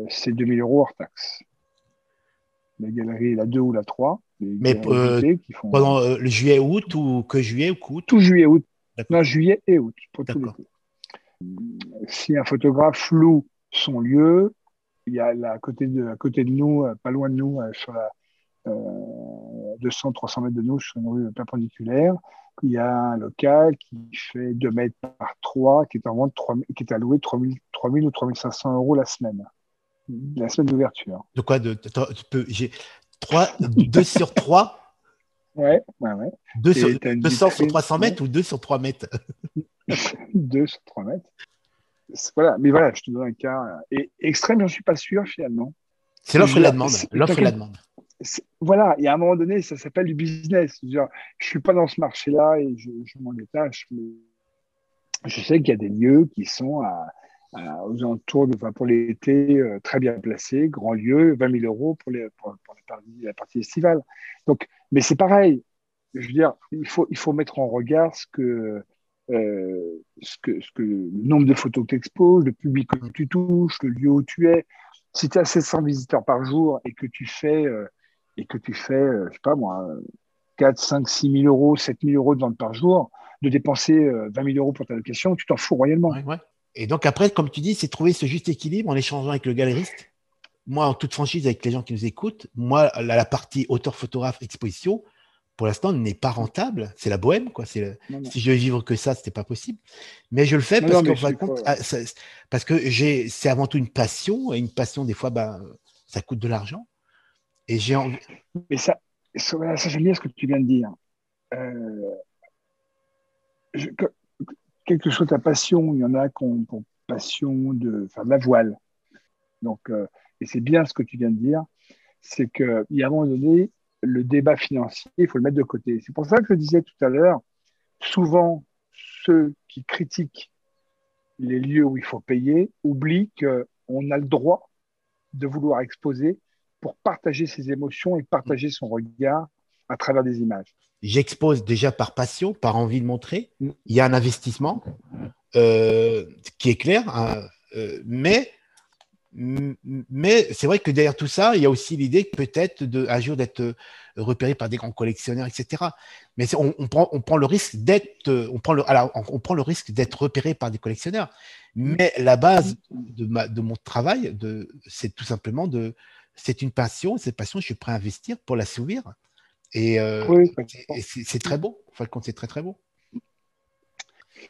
c'est 2000 euros hors taxe. La galerie, la 2 ou la 3, les Mais galeries d'été qui font pendant le juillet-août ou que juillet ou qu'août? tout juillet, août. D'accord, Non, juillet et août, pour tout d'accord. l'été. Si un photographe loue son lieu, il y a là, à côté de nous, pas loin de nous, sur la 200-300 mètres de nous, sur une rue perpendiculaire, il y a un local qui fait 2 mètres par 3, qui est en vente qui est alloué 3000 ou 3500 euros la semaine d'ouverture. De quoi? Attends, j'ai 2 sur 3, Ouais, ouais, ouais. 2 sur, Et tu as une 200 sur vitrine, 300 ouais, mètres ou 2 sur 3 mètres? 2 sur 3 mètres. Voilà, mais voilà, je te donne un cas. Et extrême, j'en suis pas sûr finalement. C'est Je l'offre veux et la dire, demande. L'offre et la demande. voilà, et à un moment donné, ça s'appelle du business. Je veux dire, je suis pas dans ce marché-là et je m'en détache, mais je sais qu'il y a des lieux qui sont aux alentours pour l'été, très bien placé, grand lieu, 20 000 euros pour la partie estivale. Donc, mais c'est pareil. Je veux dire, il faut mettre en regard le nombre de photos que tu exposes, le public que tu touches, le lieu où tu es. Si tu as 700 visiteurs par jour je sais pas moi, 4, 5, 6 000 euros, 7 000 euros de vente par jour, de dépenser 20 000 euros pour ta location, tu t'en fous royalement. Ouais, ouais. Et donc après, comme tu dis, c'est trouver ce juste équilibre en échangeant avec le galeriste. Moi, en toute franchise, avec les gens qui nous écoutent, moi, la partie auteur, photographe, exposition, pour l'instant, n'est pas rentable. C'est la bohème, quoi. Non, non. Si je devais vivre que ça, c'était pas possible. Mais je le fais Non, parce non, qu'en mais fin de compte, parce que c'est avant tout une passion. Et une passion, des fois, ça coûte de l'argent. Et j'ai envie. mais ça j'aime bien ce que tu viens de dire. Euh, je- que- Quelle que soit ta passion, il y en a qui ont passion de faire de la voile. Donc, et c'est bien ce que tu viens de dire, c'est qu'à un moment donné, le débat financier, il faut le mettre de côté. C'est pour ça que je disais tout à l'heure, souvent, ceux qui critiquent les lieux où il faut payer oublient qu'on a le droit de vouloir exposer pour partager ses émotions et partager son regard à travers des images. J'expose déjà par passion, par envie de montrer. Mm. Il y a un investissement qui est clair, hein, mais c'est vrai que derrière tout ça, il y a aussi l'idée peut-être un jour d'être repéré par des grands collectionneurs, etc. Mais on prend le risque on prend le risque d'être repéré par des collectionneurs. Mais la base de mon travail, c'est tout simplement c'est une passion. Cette passion, je suis prêt à investir pour la s'ouvrir. Et, Oui, c'est très beau. Enfin, c'est très très beau.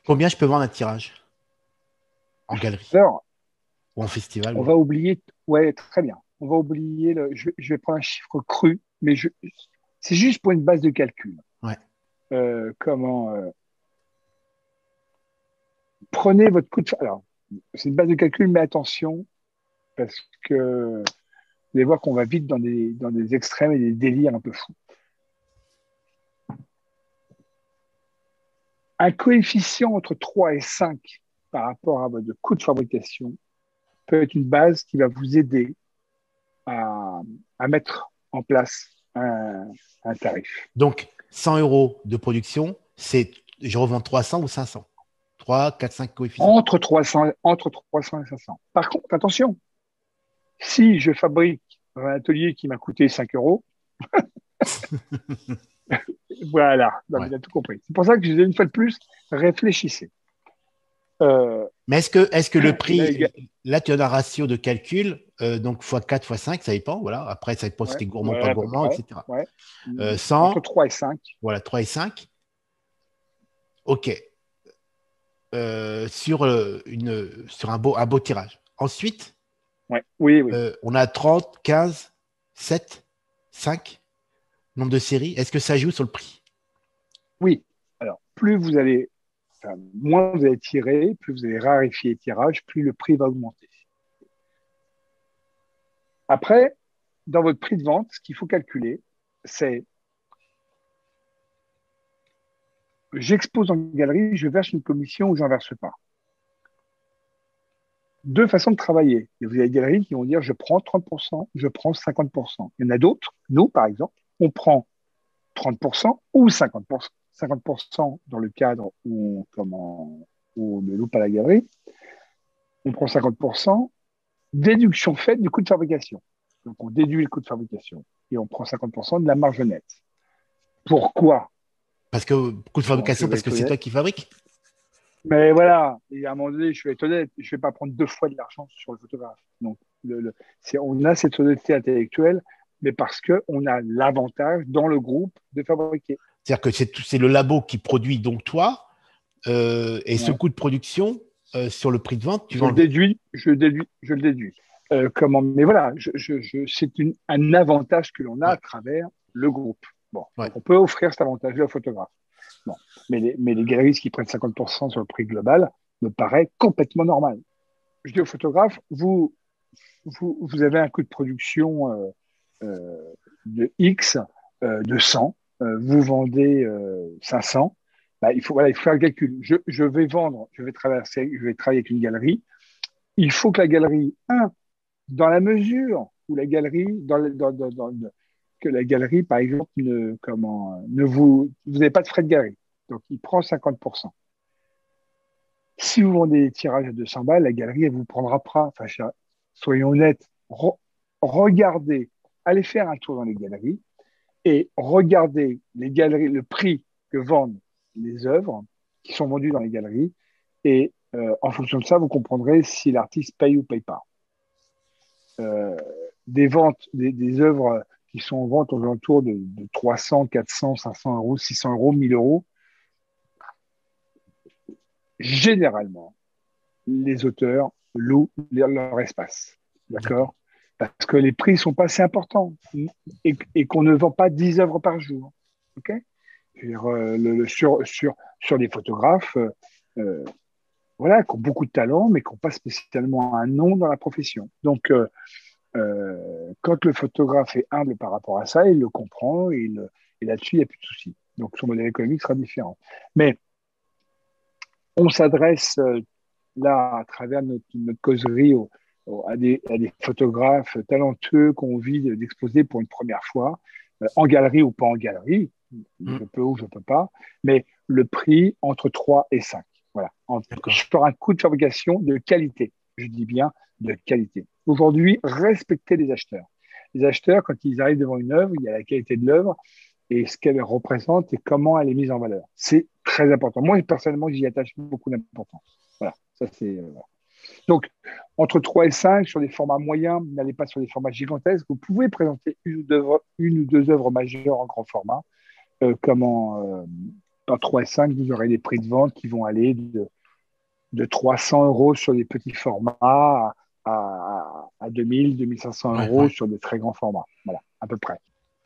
Combien je peux vendre un tirage en galerie alors, ou en festival? on va oublier, ouais, très bien. On va oublier, je vais prendre un chiffre cru, mais c'est juste pour une base de calcul. Ouais. Comment prenez votre coup de. Alors, c'est une base de calcul, mais attention, parce que vous allez voir qu'on va vite dans des extrêmes et des délires un peu fous. Un coefficient entre 3 et 5 par rapport à votre coût de fabrication peut être une base qui va vous aider à, à mettre en place un tarif. Donc, 100 euros de production, je revends 300 ou 500. 3, 4, 5 coefficients. Entre 300 et 500. Par contre, attention, si je fabrique un atelier qui m'a coûté 5 euros, voilà, non, Ouais. il a tout compris. C'est pour ça que je disais une fois de plus, réfléchissez. Mais est-ce que le prix, Là, là, tu as un ratio de calcul, donc x4, x5, ça dépend. Voilà. Après, ça dépend si ouais, tu es gourmand, pas ouais, à peu gourmand, près. etc. Ouais. 100, Entre 3 et 5. voilà, 3 et 5. OK. Sur un beau tirage. Ensuite, Ouais. Oui, oui. on a 30, 15, 7, 5, nombre de séries. Est-ce que ça joue sur le prix? Oui. Alors, moins vous allez tirer, plus vous allez raréfier les tirages, plus le prix va augmenter. Après, dans votre prix de vente, ce qu'il faut calculer, c'est j'expose en galerie, je verse une commission ou j'en verse pas. Deux façons de travailler. Et vous avez des galeries qui vont dire je prends 30%, je prends 50%. Il y en a d'autres, nous par exemple, on prend 30% ou 50%. 50% dans le cadre où on ne loue pas la galerie. On prend 50%, déduction faite du coût de fabrication. Donc on déduit le coût de fabrication et on prend 50% de la marge nette. Pourquoi? Parce que coût de Bon, je fabrication, vais parce que être c'est toi honnête. qui fabriques. Mais voilà, et à un moment donné, je vais être honnête, je ne vais pas prendre deux fois de l'argent sur le photographe. Donc, on a cette honnêteté intellectuelle, mais parce qu'on a l'avantage dans le groupe de fabriquer. C'est-à-dire que c'est le labo qui produit donc toi, et ce Ouais. coût de production sur le prix de vente, tu vas Je le enlever. déduis, je le déduis, je le déduis. Mais voilà, c'est un avantage que l'on a Ouais, à travers le groupe. Bon, ouais. donc on peut offrir cet avantage-là au photographe. Bon, mais les galeristes qui prennent 50% sur le prix global me paraît complètement normal. Je dis au photographe, vous avez un coût de production euh, de X, de 100, vous vendez 500, bah, il faut faire le calcul. Je vais vendre, je vais travailler avec une galerie, il faut que la galerie, dans la mesure où la galerie, que la galerie, par exemple, vous n'avez pas de frais de galerie. Donc, il prend 50%. Si vous vendez des tirages à 200 balles, la galerie, elle vous prendra pas. Enfin, soyons honnêtes, regardez, allez faire un tour dans les galeries et regardez les galeries, le prix que vendent les œuvres qui sont vendues dans les galeries. Et en fonction de ça, vous comprendrez si l'artiste paye ou paye pas. Des ventes, des œuvres qui sont en vente aux alentours de 300, 400, 500 euros, 600 euros, 1000 euros, généralement, les auteurs louent leur espace. D'accord. Parce que les prix sont pas assez importants et qu'on ne vend pas 10 œuvres par jour. OK. Sur des photographes voilà, qui ont beaucoup de talent, mais qui n'ont pas spécialement un nom dans la profession. Donc, quand le photographe est humble par rapport à ça, il le comprend et là-dessus, il n'y a plus de souci. Donc, son modèle économique sera différent. Mais on s'adresse là, à travers notre causerie, à des photographes talentueux qui ont envie d'exposer pour une première fois, en galerie ou pas en galerie, je peux ou je ne peux pas, mais le prix entre 3 et 5. Voilà. Sur un coût de fabrication de qualité. Je dis bien de qualité. Aujourd'hui, respectez les acheteurs. Les acheteurs, quand ils arrivent devant une œuvre, il y a la qualité de l'œuvre et ce qu'elle représente et comment elle est mise en valeur. C'est très important. Moi, personnellement, j'y attache beaucoup d'importance. Voilà. Ça, c'est, voilà. Donc, entre 3 et 5, sur des formats moyens, n'allez pas sur des formats gigantesques. Vous pouvez présenter une ou deux œuvres majeures en grand format. Dans 3 et 5, vous aurez des prix de vente qui vont aller de 300 euros sur des petits formats à 2000, 2500 euros sur des très grands formats. Voilà, à peu près.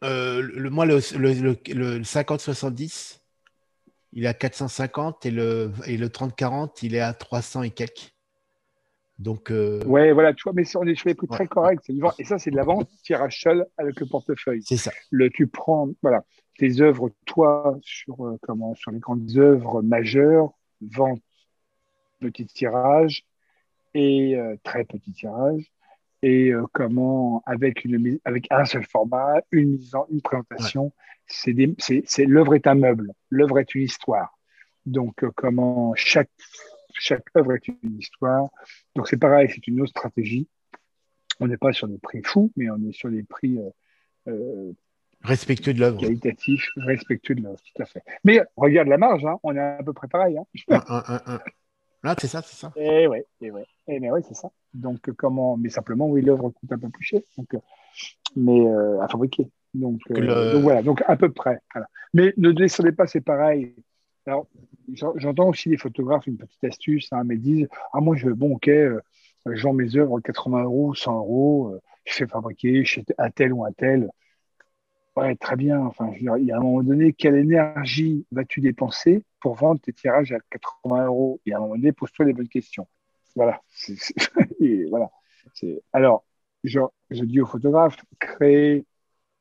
Moi, le 50-70, il est à 450 et le 30-40, il est à 300 et quelques. Donc, ouais, voilà, tu vois, mais on est sur les prix très corrects. Et ça, c'est de la vente tirage seul avec le portefeuille. C'est ça. Tu prends, voilà, tes œuvres, toi, sur les grandes œuvres majeures, vente, petit tirage et très petit tirage. Et avec un seul format, une présentation, l'œuvre est un meuble, l'œuvre est une histoire. Donc, chaque œuvre est une histoire. Donc, c'est pareil, c'est une autre stratégie. On n'est pas sur des prix fous, mais on est sur des prix respectueux de l'œuvre. Qualitatifs, respectueux de l'œuvre, tout à fait. Mais regarde la marge, hein, on est à peu près pareil. Hein. Là, c'est ça, c'est ça. Et ouais, c'est ça. Donc, mais simplement, oui, l'œuvre coûte un peu plus cher, mais à fabriquer. Donc voilà, donc à peu près. Voilà. Mais ne descendez pas, c'est pareil. Alors, j'entends aussi des photographes, une petite astuce, mais disent, moi, je vends mes œuvres 80 euros, 100 euros, je fais fabriquer chez un tel ou un tel. Ouais, très bien. Enfin, je veux dire, il y a un moment donné, quelle énergie vas-tu dépenser pour vendre tes tirages à 80 euros? Et à un moment donné, pose-toi les bonnes questions. Voilà. Et voilà. Alors, je dis aux photographes, créez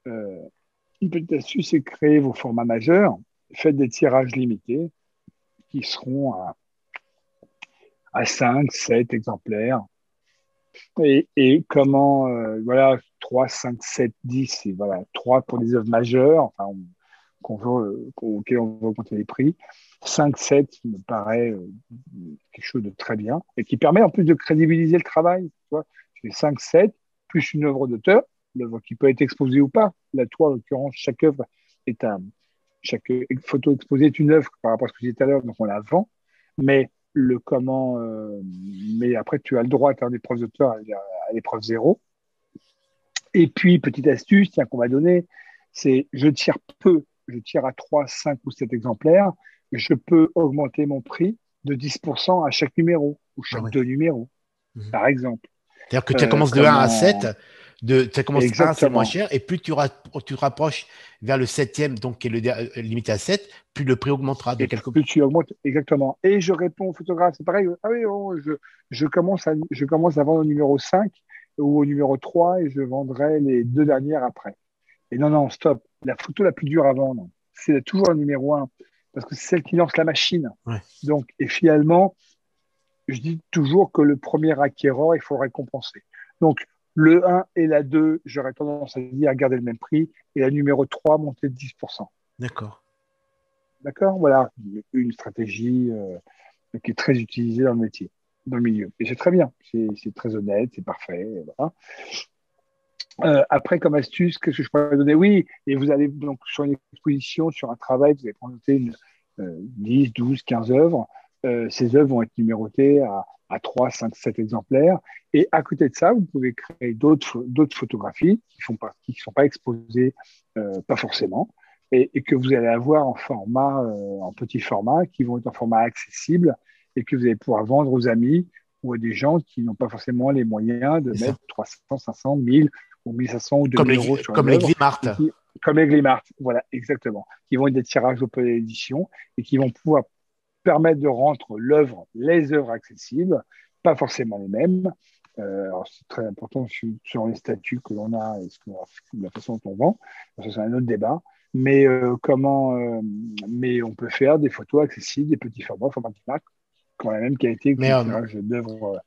une petite astuce, c'est créer vos formats majeurs. Faites des tirages limités qui seront à 5, 7 exemplaires. Et voilà, 3, 5, 7, 10, et voilà, 3 pour des œuvres majeures, enfin, auxquelles on veut augmenter les prix. 5, 7 qui me paraît quelque chose de très bien et qui permet en plus de crédibiliser le travail. Tu vois, tu fais 5, 7, plus une œuvre d'auteur, l'œuvre qui peut être exposée ou pas. Là, toi, en l'occurrence, chaque photo exposée est une œuvre par rapport à ce que j'ai dit tout à l'heure, donc on la vend. Mais mais après, tu as le droit à faire des preuves d'auteur à l'épreuve 0. Et puis, petite astuce, tiens, qu'on va donner, c'est je tire à 3, 5 ou 7 exemplaires, je peux augmenter mon prix de 10% à chaque numéro ou chaque 2 numéros, par exemple. C'est-à-dire que tu commences de 1 à 7, tu commences 1, c'est le moins cher, et plus tu rapproches vers le 7e, donc qui est limité à 7, plus le prix augmentera de quelques plus tu augmentes, exactement. Et je réponds au photographe, c'est pareil, ah oui, je commence à vendre au numéro 5 ou au numéro 3 et je vendrai les 2 dernières après. Et non, stop. La photo la plus dure à vendre, c'est toujours le numéro 1, parce que c'est celle qui lance la machine. Ouais. Donc, et finalement, je dis toujours que le premier acquéreur, il faut le récompenser. Donc, le 1 et la 2, j'aurais tendance à dire garder le même prix, et la numéro 3, monter de 10%. D'accord. D'accord? Voilà, une stratégie qui est très utilisée dans le métier, dans le milieu. Et c'est très bien, c'est très honnête, c'est parfait. Voilà. Après, comme astuce, qu'est-ce que je pourrais donner? Oui, et vous allez donc sur une exposition, sur un travail, vous allez présenter 10, 12, 15 œuvres. Ces œuvres vont être numérotées à 3, 5, 7 exemplaires. Et à côté de ça, vous pouvez créer d'autres photographies qui ne sont pas exposées, pas forcément, et que vous allez avoir en petit format, qui vont être en format accessible et que vous allez pouvoir vendre aux amis ou à des gens qui n'ont pas forcément les moyens de C'est ça. mettre 300, 500, 1000 ou 1500 ou Comme 2000 euros les, sur comme une les œuvre, Glimart. et qui, comme les Glimart, voilà, exactement, qui vont être des tirages open édition et qui vont pouvoir permettre de rendre les œuvres accessibles, pas forcément les mêmes. Alors c'est très important sur les statuts que l'on a et la façon dont on vend. Ça, c'est un autre débat. Mais on peut faire des photos accessibles, des petits formats Glimart, qui ont la même qualité Mais, qu'une tirage d'œuvres.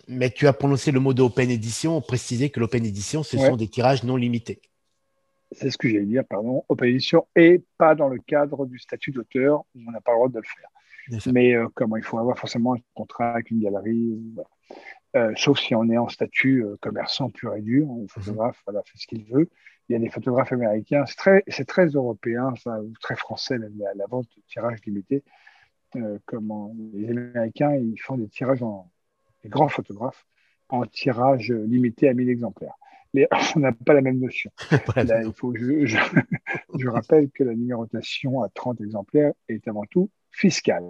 mais tu as prononcé le mot de Open Edition, préciser que l'Open Edition, ce sont Ouais, des tirages non limités. c'est ce que j'allais dire, pardon, open édition, et pas dans le cadre du statut d'auteur où on n'a pas le droit de le faire. C'est ça. Mais comment il faut avoir forcément un contrat avec une galerie, voilà. Sauf si on est en statut commerçant pur et dur, un Mhm. photographe voilà, fait ce qu'il veut. Il y a des photographes américains, c'est très européen, ça, ou très français, la vente de tirages limités. Les Américains, ils font des tirages les grands photographes, en tirage limité à 1000 exemplaires. On n'a pas la même notion. Bref, Là, non. je rappelle que la numérotation à 30 exemplaires est avant tout fiscale.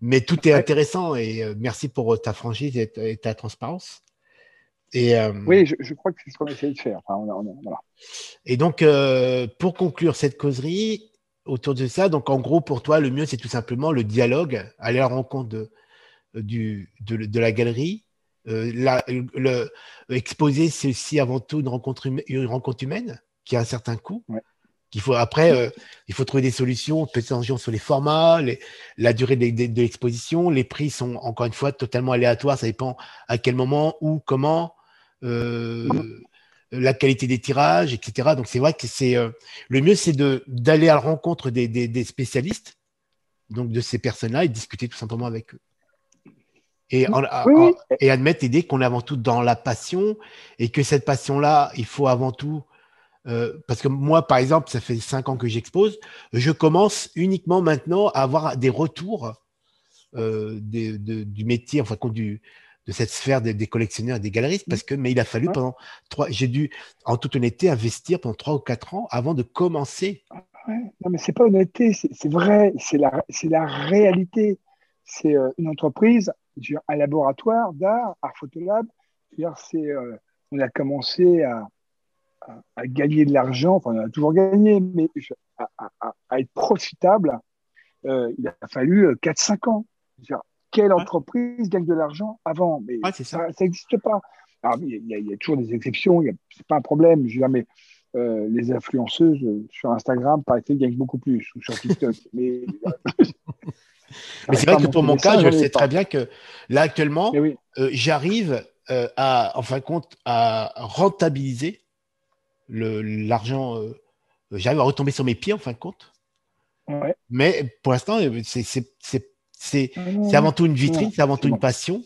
Mais tout est Ouais. intéressant et merci pour ta franchise et ta transparence. Et, Oui, je crois que c'est ce qu'on a essayé de faire. Enfin, voilà. et donc, pour conclure cette causerie autour de ça, donc en gros, pour toi, le mieux, c'est tout simplement le dialogue, aller à la rencontre de la galerie. Exposer, c'est aussi avant tout une rencontre humaine qui a un certain coût. Ouais. Après, il faut trouver des solutions, peut-être en jouant sur les formats, la durée de l'exposition. Les prix sont, encore une fois, totalement aléatoires. Ça dépend à quel moment, où, comment, euh, la qualité des tirages, etc. Donc, c'est vrai que le mieux, c'est d'aller à la rencontre des spécialistes, donc de ces personnes-là, et discuter tout simplement avec eux. Et, Oui, oui. et admettre l'idée qu'on est avant tout dans la passion et que cette passion-là, il faut avant tout parce que moi, par exemple, ça fait 5 ans que j'expose. Je commence uniquement maintenant à avoir des retours du métier, enfin, de cette sphère des collectionneurs et des galeristes, mais il a fallu Ouais. j'ai dû, en toute honnêteté, investir pendant 3 ou 4 ans avant de commencer. Ouais. Non, mais c'est pas honnêteté, c'est vrai, c'est la réalité. C'est une entreprise, je veux dire, un laboratoire d'art, Art Photolab. Je veux dire, on a commencé à gagner de l'argent, enfin, on a toujours gagné, mais à être profitable, il a fallu 4-5 ans. Je veux dire, quelle Ouais, entreprise gagne de l'argent avant? Mais ouais, c'est ça. ça n'existe pas. Alors, il y a toujours des exceptions, c'est pas un problème. Je veux dire, mais les influenceuses sur Instagram, paraît-il, gagnent beaucoup plus, ou sur TikTok. Mais Mais c'est j'arrive vrai pas à que pour monter mon des cas, seins, je le j'en ai sais très pas. bien que là, Mais actuellement, oui, j'arrive en fin de compte, à rentabiliser l'argent. J'arrive à retomber sur mes pieds, en fin de compte. ouais. Mais pour l'instant, Non, c'est non, avant tout une non, vitrine, non, c'est avant tout c'est une bon. passion,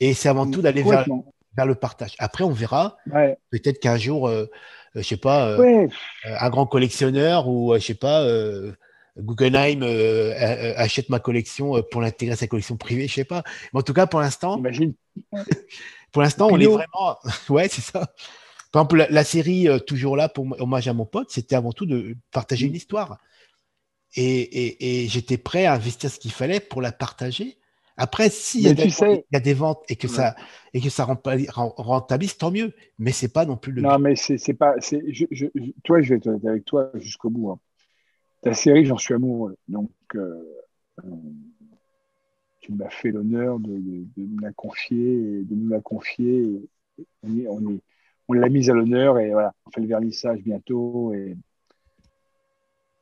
et c'est avant tout d'aller Complètement. vers le partage. Après, on verra. Ouais. Peut-être qu'un jour, je sais pas, Ouais. un grand collectionneur ou, je sais pas, Guggenheim achète ma collection pour l'intégrer à sa collection privée, je sais pas. Mais en tout cas, Imagine. Ouais. pour l'instant, on est Pinot. vraiment, ouais, c'est ça. Par exemple, la série Toujours là pour hommage à mon pote, c'était avant tout de partager une histoire. Et j'étais prêt à investir ce qu'il fallait pour la partager. Après, s'il y a Mais des, tu il sais, y a des ventes ouais. et que ça rentabilise, tant mieux. Mais c'est pas non plus le Non, but. mais c'est pas. Toi, je vais être honnête avec toi jusqu'au bout, hein. Ta série, j'en suis amoureux. Donc, euh, tu m'as fait l'honneur de me la confier, et de nous la confier. On l'a mise à l'honneur et voilà, on fait le vernissage bientôt. Et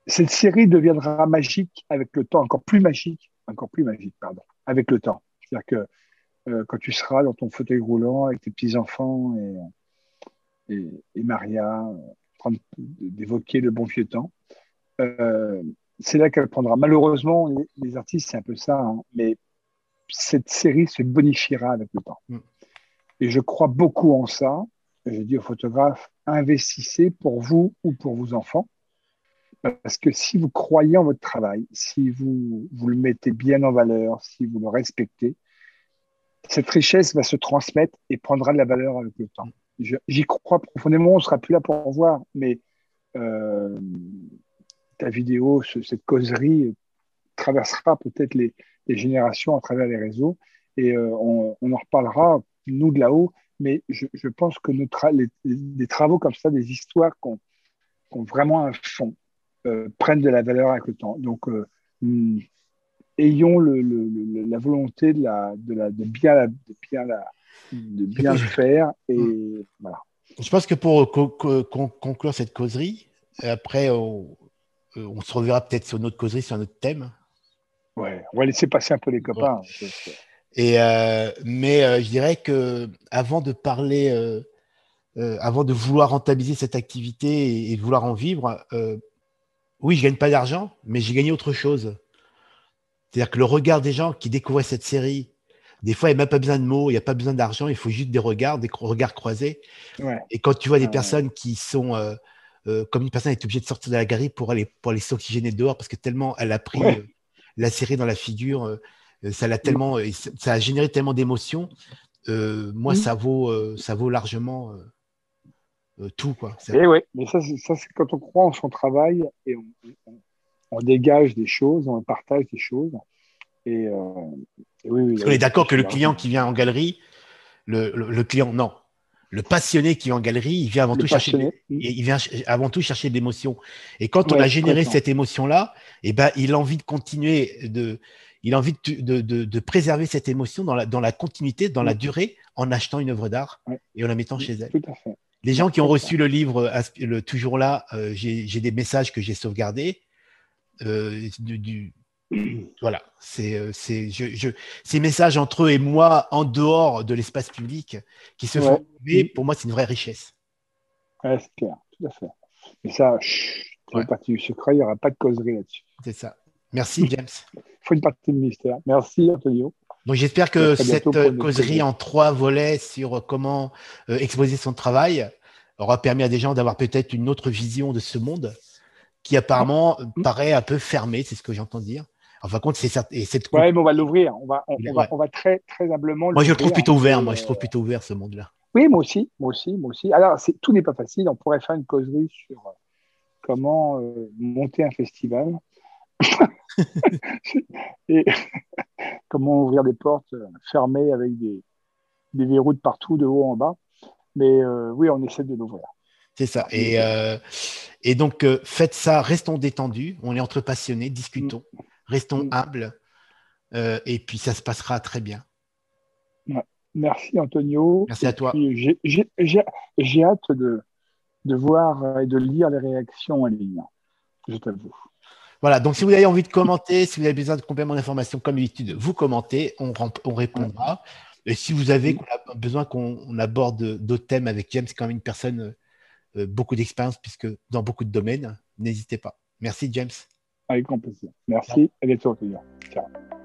cette série deviendra magique avec le temps, encore plus magique, pardon, avec le temps. C'est-à-dire que quand tu seras dans ton fauteuil roulant avec tes petits-enfants et Maria en train d'évoquer le bon vieux temps, euh, c'est là qu'elle prendra. Malheureusement, les artistes, c'est un peu ça, hein, mais cette série se bonifiera avec le temps. Mm. Et je crois beaucoup en ça. Je dis aux photographes, investissez pour vous ou pour vos enfants. Parce que si vous croyez en votre travail, si vous le mettez bien en valeur, si vous le respectez, cette richesse va se transmettre et prendra de la valeur avec le temps. J'y crois profondément, on ne sera plus là pour voir, mais euh, ta vidéo, cette causerie traversera peut-être les générations à travers les réseaux et on en reparlera, nous de là-haut, mais je pense que des travaux comme ça, des histoires qu'on vraiment un fond, prennent de la valeur avec le temps. Donc, ayons la volonté de bien le faire Mm. et voilà. Je pense que pour conclure cette causerie, après, on se reverra peut-être sur notre causerie, sur un autre thème. Ouais, on va laisser passer un peu les Ouais. copains. Mais je dirais que avant de parler, avant de vouloir rentabiliser cette activité et de vouloir en vivre, oui, je gagne pas d'argent, mais j'ai gagné autre chose. C'est-à-dire que le regard des gens qui découvraient cette série, des fois, il n'y a même pas besoin de mots, il n'y a pas besoin d'argent, il faut juste des regards croisés. Ouais. Et quand tu vois des personnes qui sont, comme une personne est obligée de sortir de la galerie pour aller s'oxygéner dehors parce que tellement elle a pris Ouais. la série dans la figure, ça l'a tellement, ça a généré tellement d'émotions. Moi, ça vaut largement tout, quoi. Et ouais, mais ça, c'est quand on croit en son travail et on dégage des choses, on partage des choses. Et, euh, et oui, oui, Parce il qu'on est y a d'accord plus que que le client l'argent. qui vient en galerie, le client, non. Le passionné qui vient en galerie, il vient avant Le tout chercher passionné, il vient avant tout chercher de l'émotion. Et quand on a ouais, généré complètement. cette émotion-là, eh ben, il a envie de continuer il a envie de préserver cette émotion dans la continuité, dans la Mm, durée, en achetant une œuvre d'art ouais, et en la mettant chez elle. tout à fait. Les Ouais, gens qui ont c'est ça. reçu le livre Toujours là, j'ai des messages que j'ai sauvegardés. Euh, du, voilà, ces messages entre eux et moi, en dehors de l'espace public, qui se font Ouais, arriver, pour moi, c'est une vraie richesse. ouais, c'est clair, tout à fait. Et ça, chut, ça Ouais, fait partie du secret, il n'y aura pas de causerie là-dessus. c'est ça. Merci, James. Il faut une partie de mystère. Merci, Antonio. Donc, j'espère Et à que très bientôt cette pour une autre causerie causerie. en 3 volets sur comment exposer son travail aura permis à des gens d'avoir peut-être une autre vision de ce monde qui Ouais, apparemment paraît un peu fermé, c'est ce que j'entends dire. En fin de compte, et cette ouais, mais on va l'ouvrir. ouais. On va très, très humblement Moi, je le trouve l'ouvrir. plutôt ouvert. Moi, je trouve plutôt ouvert ce monde-là. Oui, moi aussi, moi aussi, moi aussi. Alors, tout n'est pas facile. On pourrait faire une causerie sur comment monter un festival et comment ouvrir des portes fermées avec des verrous de partout, de haut en bas. Mais oui, on essaie de l'ouvrir. C'est ça. Voilà, on essaie de l'ouvrir. Et donc, faites ça, restons détendus, on est entre passionnés, Mm, discutons, restons mm. humbles, et puis ça se passera très bien. Ouais. Merci Antonio. Merci Et à toi. puis j'ai hâte de voir et de lire les réactions en ligne. Je t'avoue. Voilà, donc si vous avez envie de commenter, si vous avez besoin de compléments d'information, comme d'habitude, vous commentez, on Ouais. répondra. Et si vous avez Mm. besoin qu'on aborde d'autres thèmes avec James, c'est quand même une personne beaucoup d'expérience, puisque dans beaucoup de domaines, n'hésitez pas. Merci, James. Avec grand plaisir. Ciao. Merci. À bientôt Antonio. Ciao.